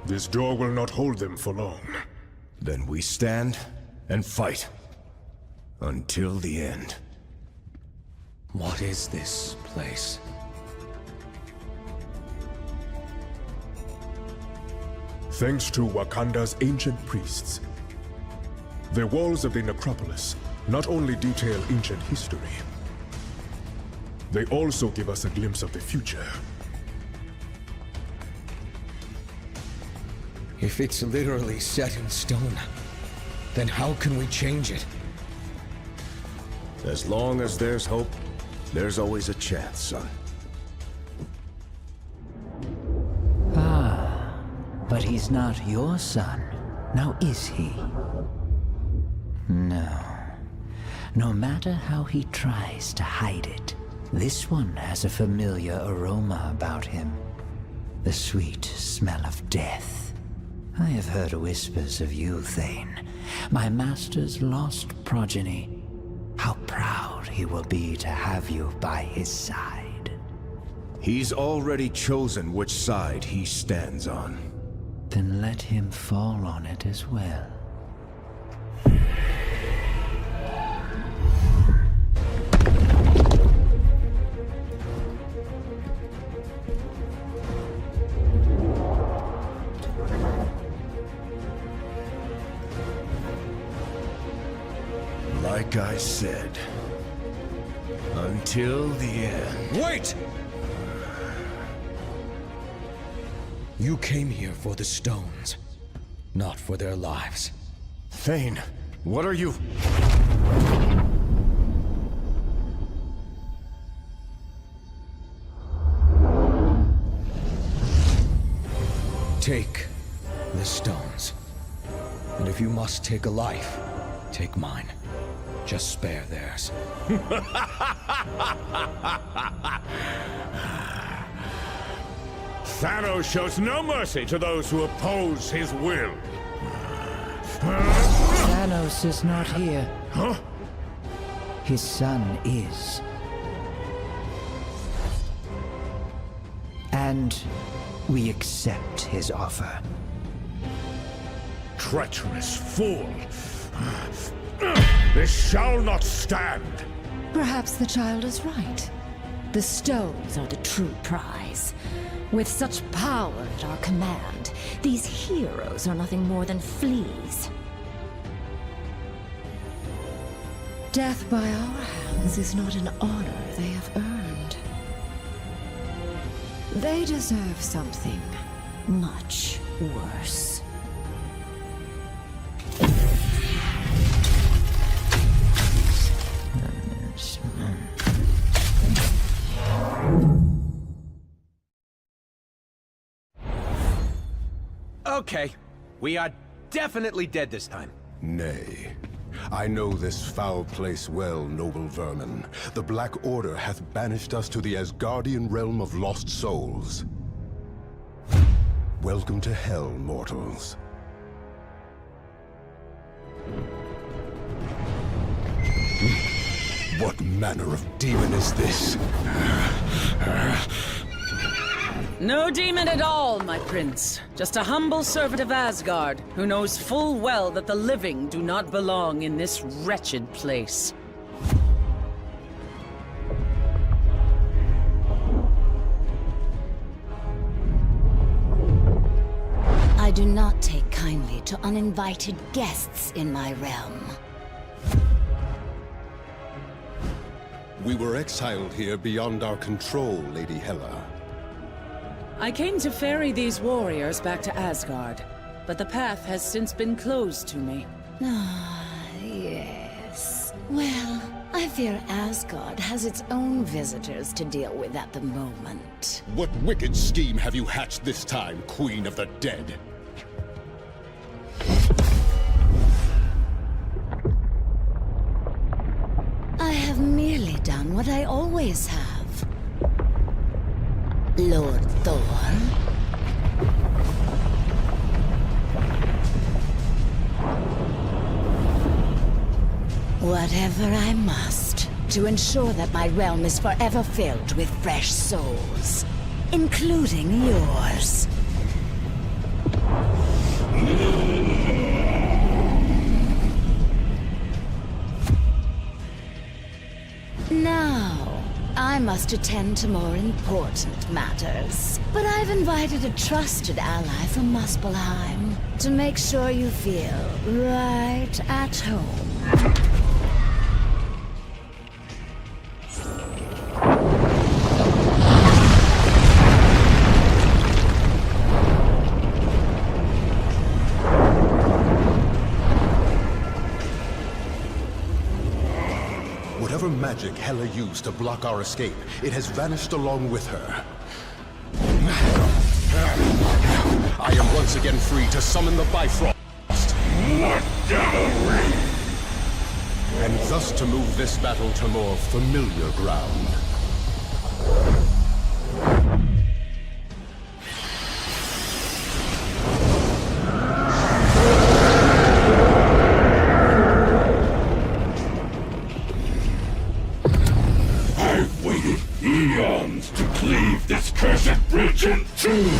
Speaker 8: This door will not hold them for long.
Speaker 9: Then we stand and fight. Until the end.
Speaker 11: What is this place?
Speaker 8: Thanks to Wakanda's ancient priests. The walls of the necropolis not only detail ancient history, they also give us a glimpse of the future.
Speaker 11: If it's literally set in stone, then how can we change it?
Speaker 9: As long as there's hope, there's always a chance, son.
Speaker 19: Ah, but he's not your son, now is he? No. No matter how he tries to hide it, this one has a familiar aroma about him. The sweet smell of death. I have heard whispers of you, Thane, my master's lost progeny. How proud he will be to have you by his side.
Speaker 9: He's already chosen which side he stands on.
Speaker 19: Then let him fall on it as well.
Speaker 9: Like I said, until the end.
Speaker 11: Wait! You came here for the stones, not for their lives.
Speaker 9: Thane, what are you?
Speaker 11: Take the stones. And if you must take a life, take mine. Just spare theirs.
Speaker 3: Thanos shows no mercy to those who oppose his will.
Speaker 19: Thanos is not here.
Speaker 3: Huh?
Speaker 19: His son is. And we accept his offer.
Speaker 3: Treacherous fool! This shall not stand!
Speaker 6: Perhaps the child is right. The stones are the true prize. With such power at our command, these heroes are nothing more than fleas. Death by our hands is not an honor they have earned. They deserve something much worse.
Speaker 1: Okay, we are definitely dead this time.
Speaker 9: Nay. I know this foul place well, noble vermin. The Black Order hath banished us to the Asgardian realm of lost souls. Welcome to hell, mortals. What manner of demon is this?
Speaker 16: No demon at all, my prince. Just a humble servant of Asgard, who knows full well that the living do not belong in this wretched place.
Speaker 6: I do not take kindly to uninvited guests in my realm.
Speaker 9: We were exiled here beyond our control, Lady Hela.
Speaker 16: I came to ferry these warriors back to Asgard, but the path has since been closed to me.
Speaker 6: Ah, yes. Well, I fear Asgard has its own visitors to deal with at the moment.
Speaker 9: What wicked scheme have you hatched this time, Queen of the Dead?
Speaker 6: I have merely done what I always have. Lord Thor. Whatever I must, to ensure that my realm is forever filled with fresh souls, including yours. Now, I must attend to more important matters. But I've invited a trusted ally from Muspelheim to make sure you feel right at home.
Speaker 9: Whatever magic Hela used to block our escape, it has vanished along with her. I am once again free to summon the Bifrost.
Speaker 3: What devilry!
Speaker 9: And thus to move this battle to more familiar ground.
Speaker 3: I've waited eons to cleave this cursed bridge in two.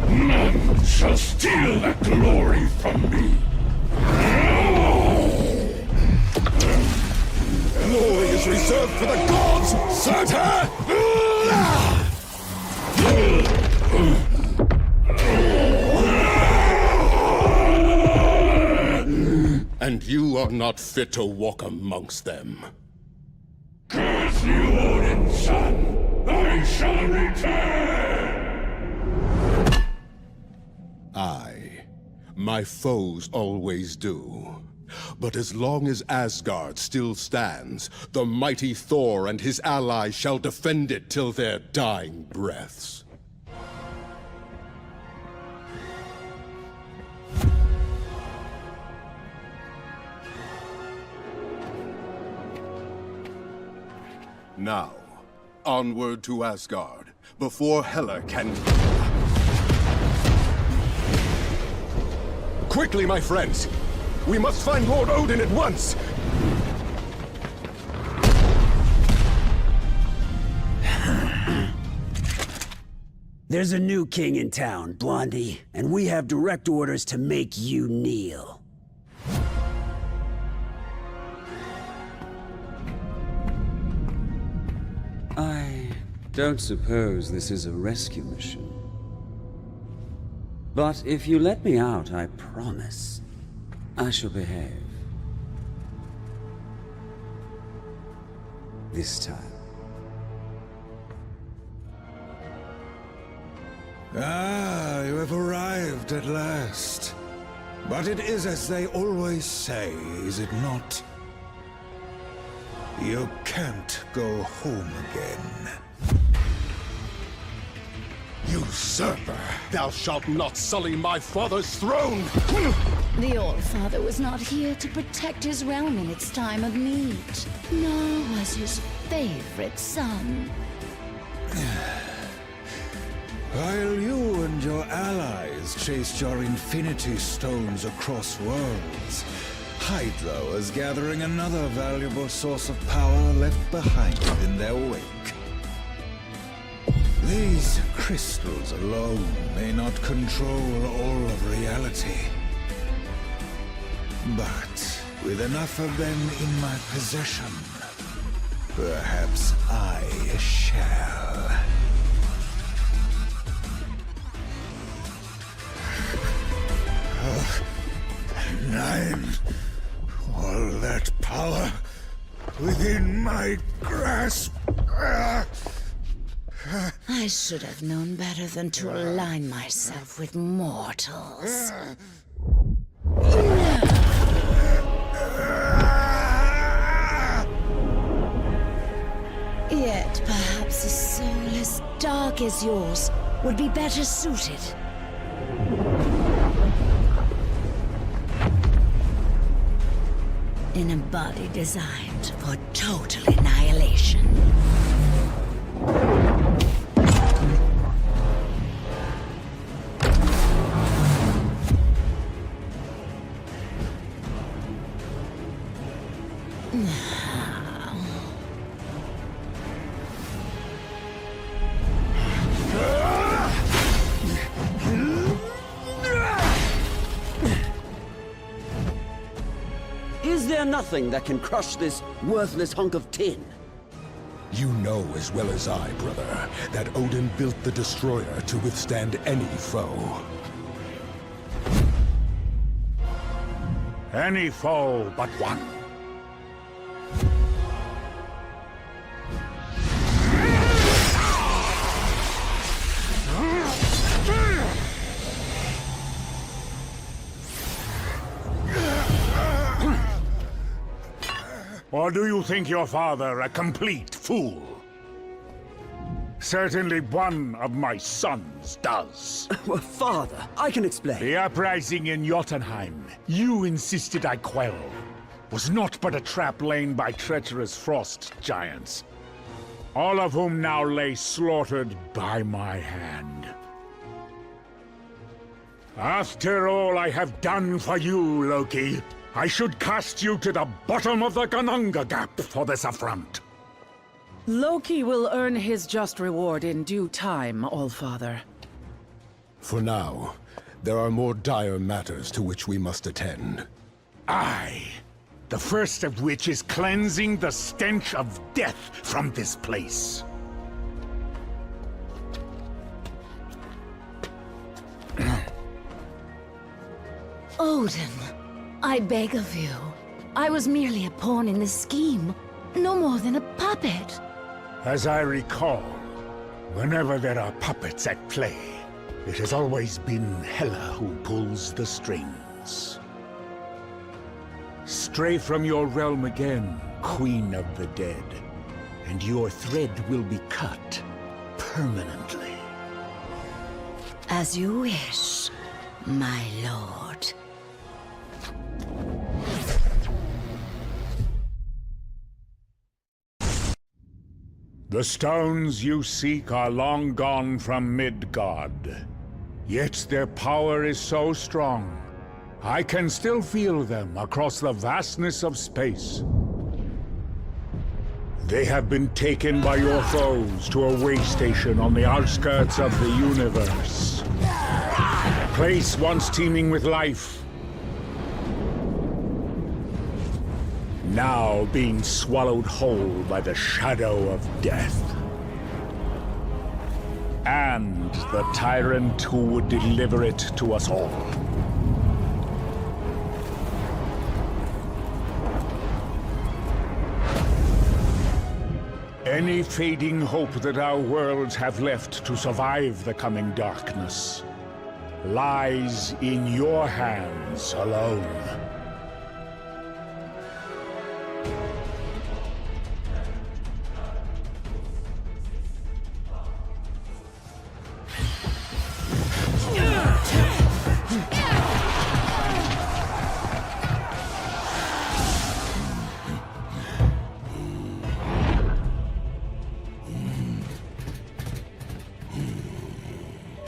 Speaker 3: None shall steal that glory from me.
Speaker 9: Glory is reserved for the gods, Santa! And you are not fit to walk amongst them.
Speaker 3: Curse you, Odin's son! I shall return!
Speaker 9: Aye, my foes always do. But as long as Asgard still stands, the mighty Thor and his allies shall defend it till their dying breaths. Now, onward to Asgard, before Hela can... Quickly, my friends! We must find Lord Odin at once!
Speaker 12: There's a new king in town, Blondie, and we have direct orders to make you kneel.
Speaker 17: I don't suppose this is a rescue mission. But if you let me out, I promise I shall behave. This time.
Speaker 14: Ah, you have arrived at last. But it is as they always say, is it not? You can't go home again.
Speaker 9: Usurper! Thou shalt not sully my father's throne!
Speaker 6: The All-Father was not here to protect his realm in its time of need, nor was his favorite son.
Speaker 14: While you and your allies chased your Infinity Stones across worlds, Hydra was gathering another valuable source of power left behind in their wake. These crystals alone may not control all of reality. But with enough of them in my possession, perhaps I shall. Nine. All that power within my grasp.
Speaker 6: I should have known better than to align myself with mortals. Yet perhaps a soul as dark as yours would be better suited. In a body designed for total annihilation.
Speaker 12: Is there nothing that can crush this worthless hunk of tin?
Speaker 9: You know as well as I, brother, that Odin built the Destroyer to withstand any foe.
Speaker 23: Any foe but one. Or do you think your father a complete fool? Certainly one of my sons does.
Speaker 12: Well, father, I can explain.
Speaker 23: The uprising in Jotunheim, you insisted I quell, was not but a trap laid by treacherous frost giants, all of whom now lay slaughtered by my hand. After all I have done for you, Loki, I should cast you to the bottom of the Kananga Gap for this affront.
Speaker 21: Loki will earn his just reward in due time, All-Father.
Speaker 9: For now, there are more dire matters to which we must attend.
Speaker 23: Aye. The first of which is cleansing the stench of death from this place.
Speaker 6: Odin, I beg of you. I was merely a pawn in this scheme, no more than a puppet.
Speaker 23: As I recall, whenever there are puppets at play, it has always been Hela who pulls the strings. Stray from your realm again, Queen of the Dead, and your thread will be cut permanently.
Speaker 6: As you wish, my lord.
Speaker 23: The stones you seek are long gone from Midgard. Yet their power is so strong, I can still feel them across the vastness of space. They have been taken by your foes to a way station on the outskirts of the universe. A place once teeming with life, now being swallowed whole by the shadow of death. And the tyrant who would deliver it to us all. Any fading hope that our worlds have left to survive the coming darkness lies in your hands alone.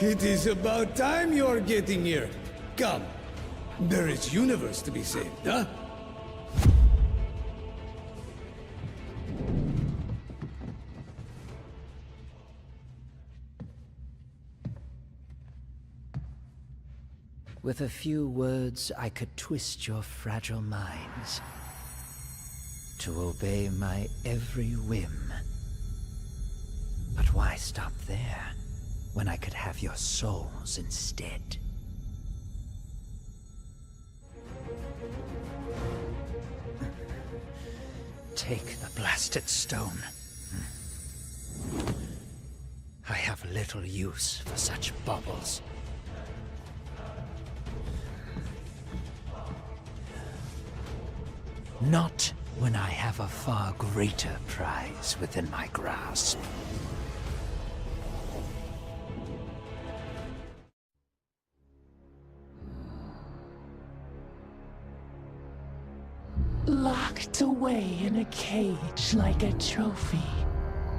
Speaker 13: It is about time you're getting here. Come. There is universe to be saved, huh?
Speaker 19: With a few words, I could twist your fragile minds to obey my every whim. But why stop there, when I could have your souls instead? Take the blasted stone. I have little use for such baubles. Not when I have a far greater prize within my grasp.
Speaker 15: Locked away in a cage like a trophy.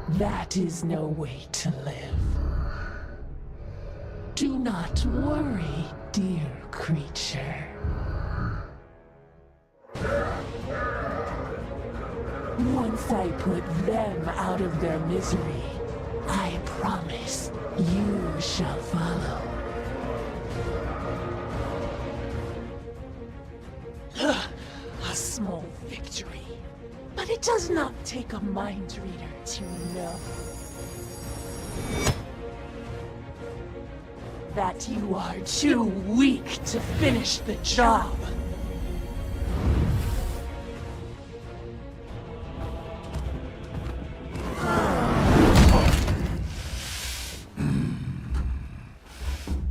Speaker 15: That is no way to live. Do not worry, dear creature. Once I put them out of their misery, I promise you shall follow. A small victory, but it does not take a mind reader to know that you are too weak to finish the job.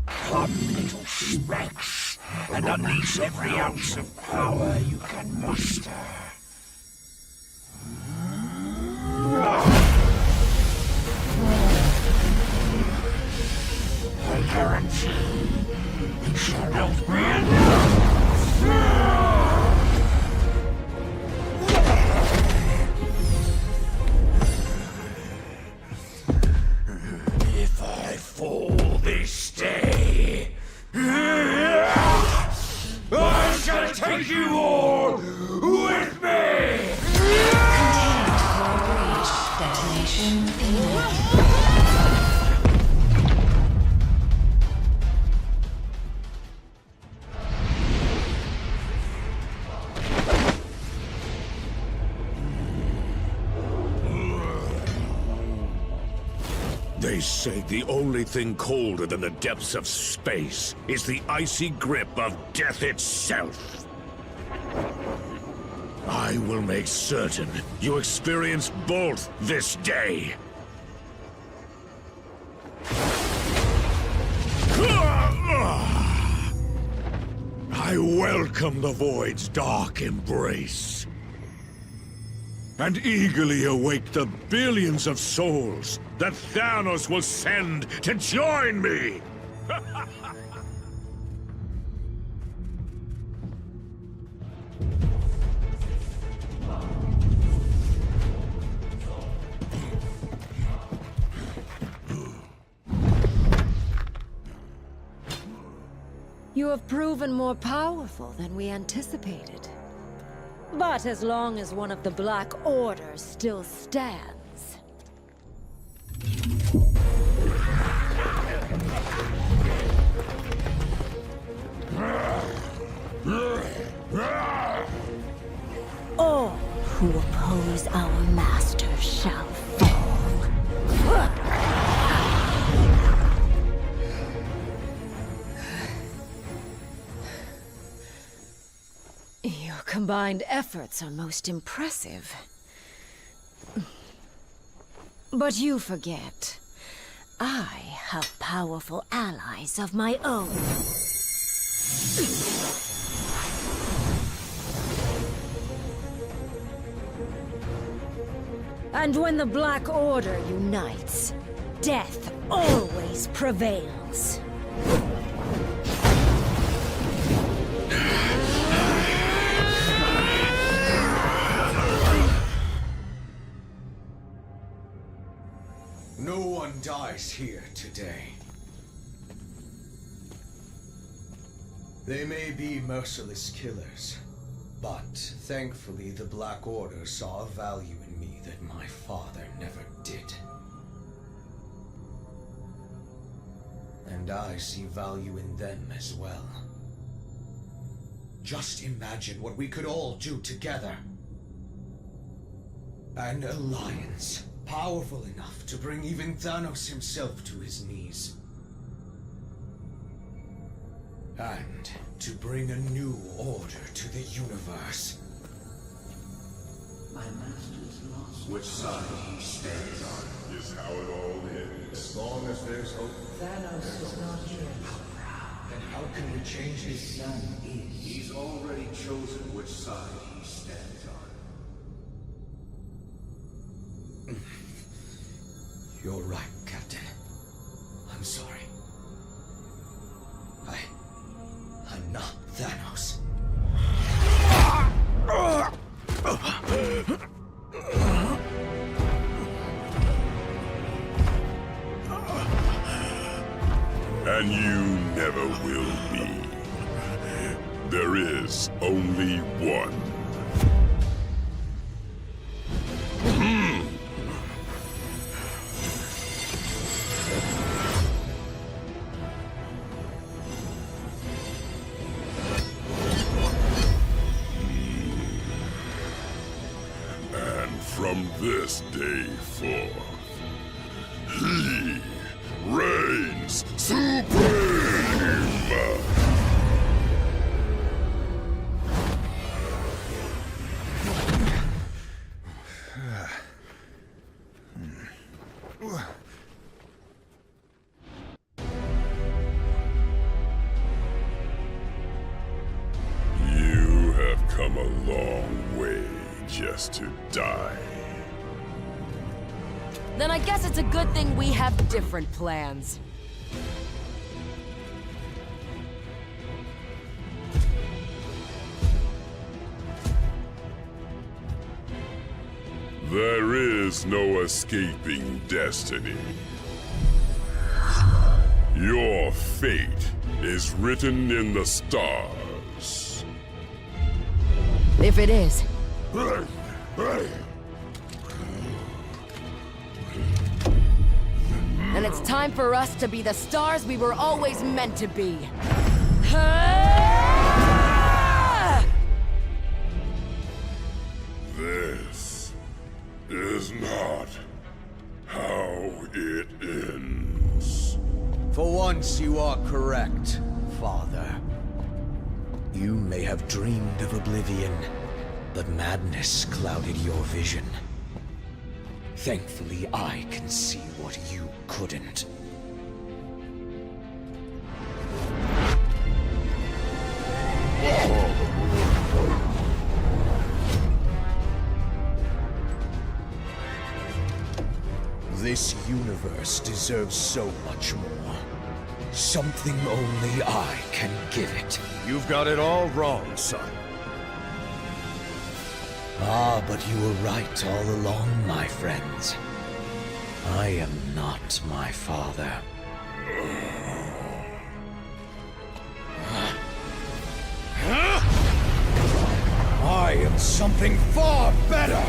Speaker 10: Come, little specks, and unleash every ounce of power you can muster. I guarantee it shall not be enough. If I fall this day, I shall take you all with me!
Speaker 4: Detonation imminent.
Speaker 3: They say the only thing colder than the depths of space is the icy grip of death itself. I will make certain you experience both this day. I welcome the Void's dark embrace, and eagerly await the billions of souls that Thanos will send to join me!
Speaker 4: You have proven more powerful than we anticipated. But as long as one of the Black Order still stands... all who oppose our master shall fall. Your combined efforts are most impressive. But you forget, I have powerful allies of my own. And when the Black Order unites, death always prevails.
Speaker 11: No one dies here today. They may be merciless killers, but thankfully the Black Order saw a value in me that my father never did. And I see value in them as well. Just imagine what we could all do together. An alliance powerful enough to bring even Thanos himself to his knees. And to bring a new order to the universe.
Speaker 19: My master's lost.
Speaker 7: Which side he stands on is how it all ends.
Speaker 11: As long as there's hope.
Speaker 19: Thanos is not here.
Speaker 11: Then how can we change his son?
Speaker 7: He's already chosen which side he stands on.
Speaker 11: You're right, Captain. I'm sorry. I'm not Thanos.
Speaker 7: And you never will be. There is only one. From this day forth, he reigns supreme! You have come a long way just to die.
Speaker 4: Then I guess it's a good thing we have different plans.
Speaker 7: There is no escaping destiny. Your fate is written in the stars.
Speaker 4: If it is. And it's time for us to be the stars we were always meant to be.
Speaker 7: This is not how it ends.
Speaker 11: For once, you are correct, Father. You may have dreamed of oblivion, but madness clouded your vision. Thankfully, I can see what you couldn't. This universe deserves so much more. Something only I can give it.
Speaker 1: You've got it all wrong, son.
Speaker 11: Ah, but you were right all along, my friends. I am not my father.
Speaker 3: something far better!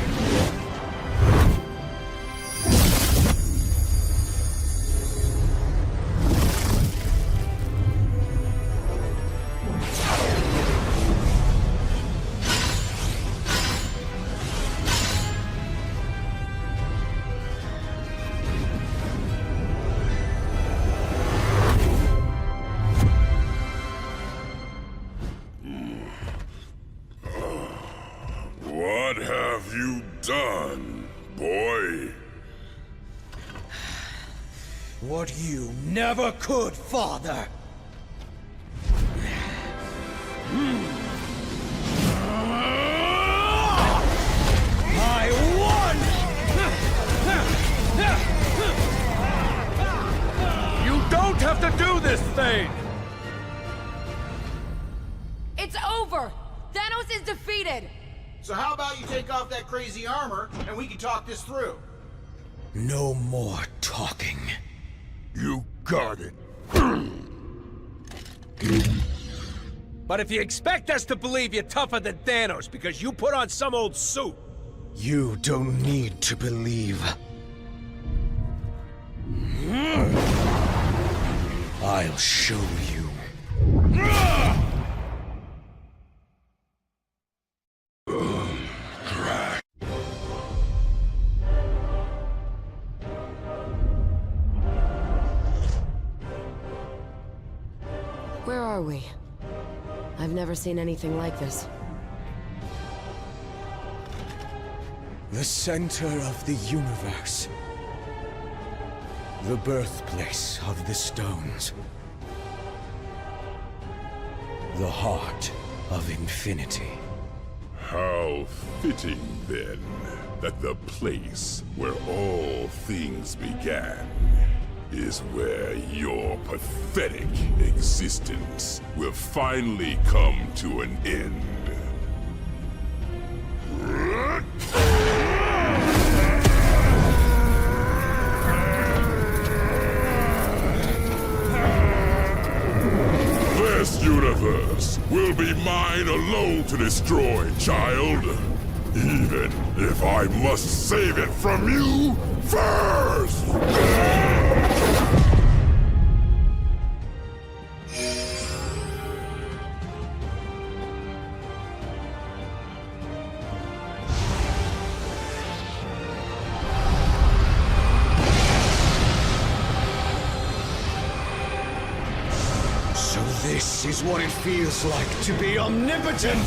Speaker 7: What have you done, boy?
Speaker 3: What you never could, Father! I won!
Speaker 1: You don't have to do this thing!
Speaker 5: It's over! Thanos is defeated!
Speaker 20: So how about you take off that crazy armor, and we can talk this through?
Speaker 3: No more talking.
Speaker 1: You got it. But if you expect us to believe you're tougher than Thanos because you put on some old suit...
Speaker 3: You don't need to believe. I'll show you.
Speaker 5: Where are we? I've never seen anything like this.
Speaker 3: The center of the universe. The birthplace of the stones. The heart of infinity.
Speaker 7: How fitting, then, that the place where all things began is where your pathetic existence will finally come to an end. This universe will be mine alone to destroy, child. Even if I must save it from you first!
Speaker 3: So this is what it feels like to be omnipotent!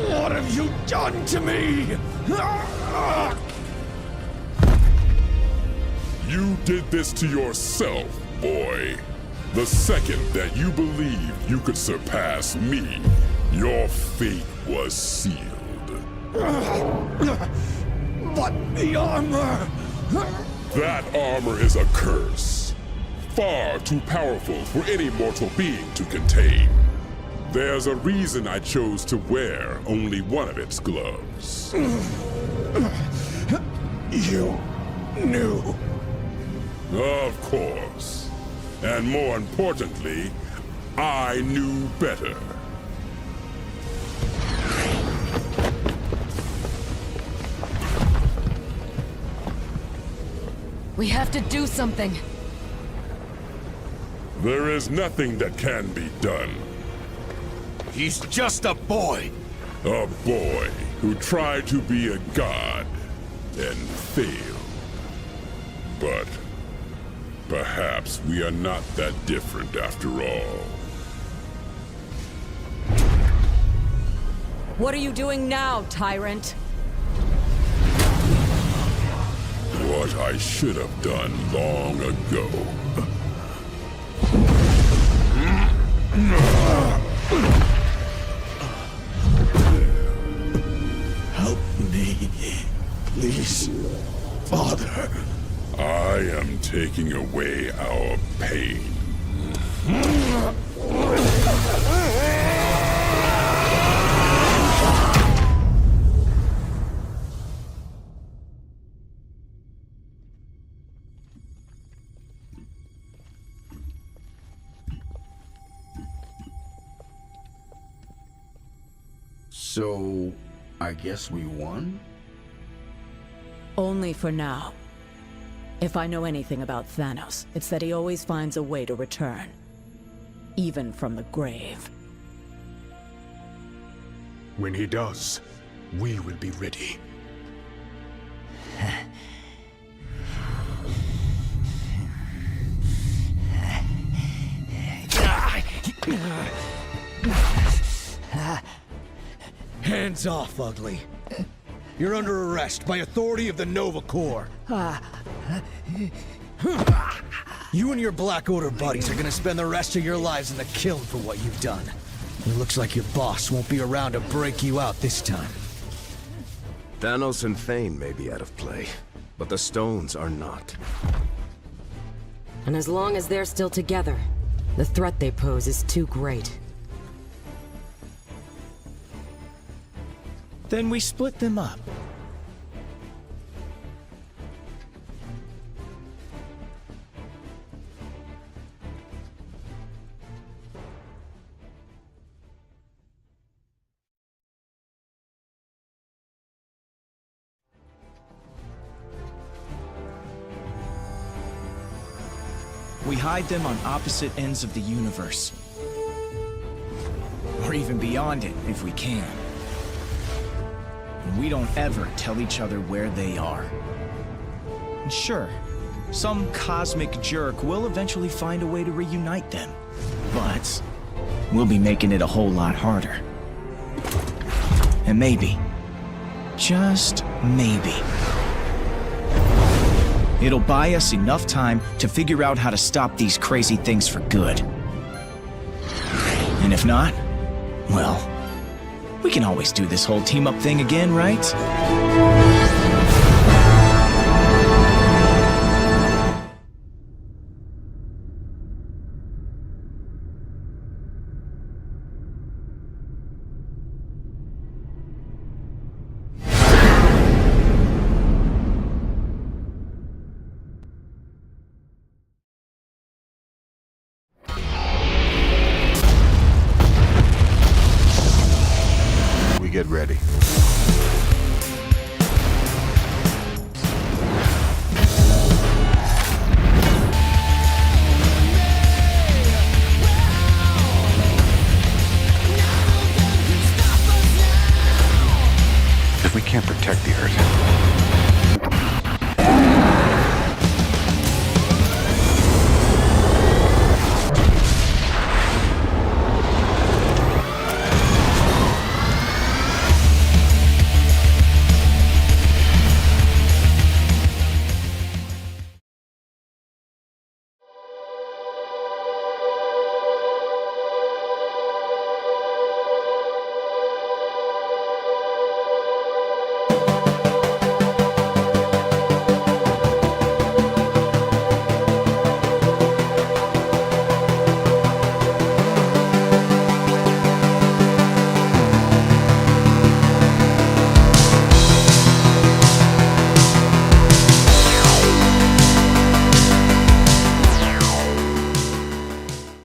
Speaker 3: What have you done to me?
Speaker 7: You did this to yourself, boy. The second that you believed you could surpass me, your fate was sealed.
Speaker 3: But the armor!
Speaker 7: That armor is a curse. Far too powerful for any mortal being to contain. There's a reason I chose to wear only one of its gloves.
Speaker 3: You knew.
Speaker 7: Of course. And more importantly, I knew better.
Speaker 5: We have to do something.
Speaker 7: There is nothing that can be done.
Speaker 1: He's just a boy.
Speaker 7: A boy who tried to be a god and failed. But perhaps we are not that different after all.
Speaker 16: What are you doing now, tyrant?
Speaker 7: What I should have done long ago.
Speaker 3: Help me, please, Father.
Speaker 7: I am taking away our pain.
Speaker 2: So, I guess we won?
Speaker 21: Only for now. If I know anything about Thanos, it's that he always finds a way to return. Even from the grave.
Speaker 8: When he does, we will be ready.
Speaker 18: Hands off, Ugly. You're under arrest by authority of the Nova Corps. You and your Black Order buddies are gonna spend the rest of your lives in the kiln for what you've done. It looks like your boss won't be around to break you out this time.
Speaker 11: Thanos and Thane may be out of play, but the stones are not.
Speaker 5: And as long as they're still together, the threat they pose is too great.
Speaker 22: Then we split them up. We hide them on opposite ends of the universe. Or even beyond it, if we can. And we don't ever tell each other where they are. And sure, some cosmic jerk will eventually find a way to reunite them. But we'll be making it a whole lot harder. And maybe, just maybe, it'll buy us enough time to figure out how to stop these crazy things for good. And if not, well, we can always do this whole team-up thing again, right?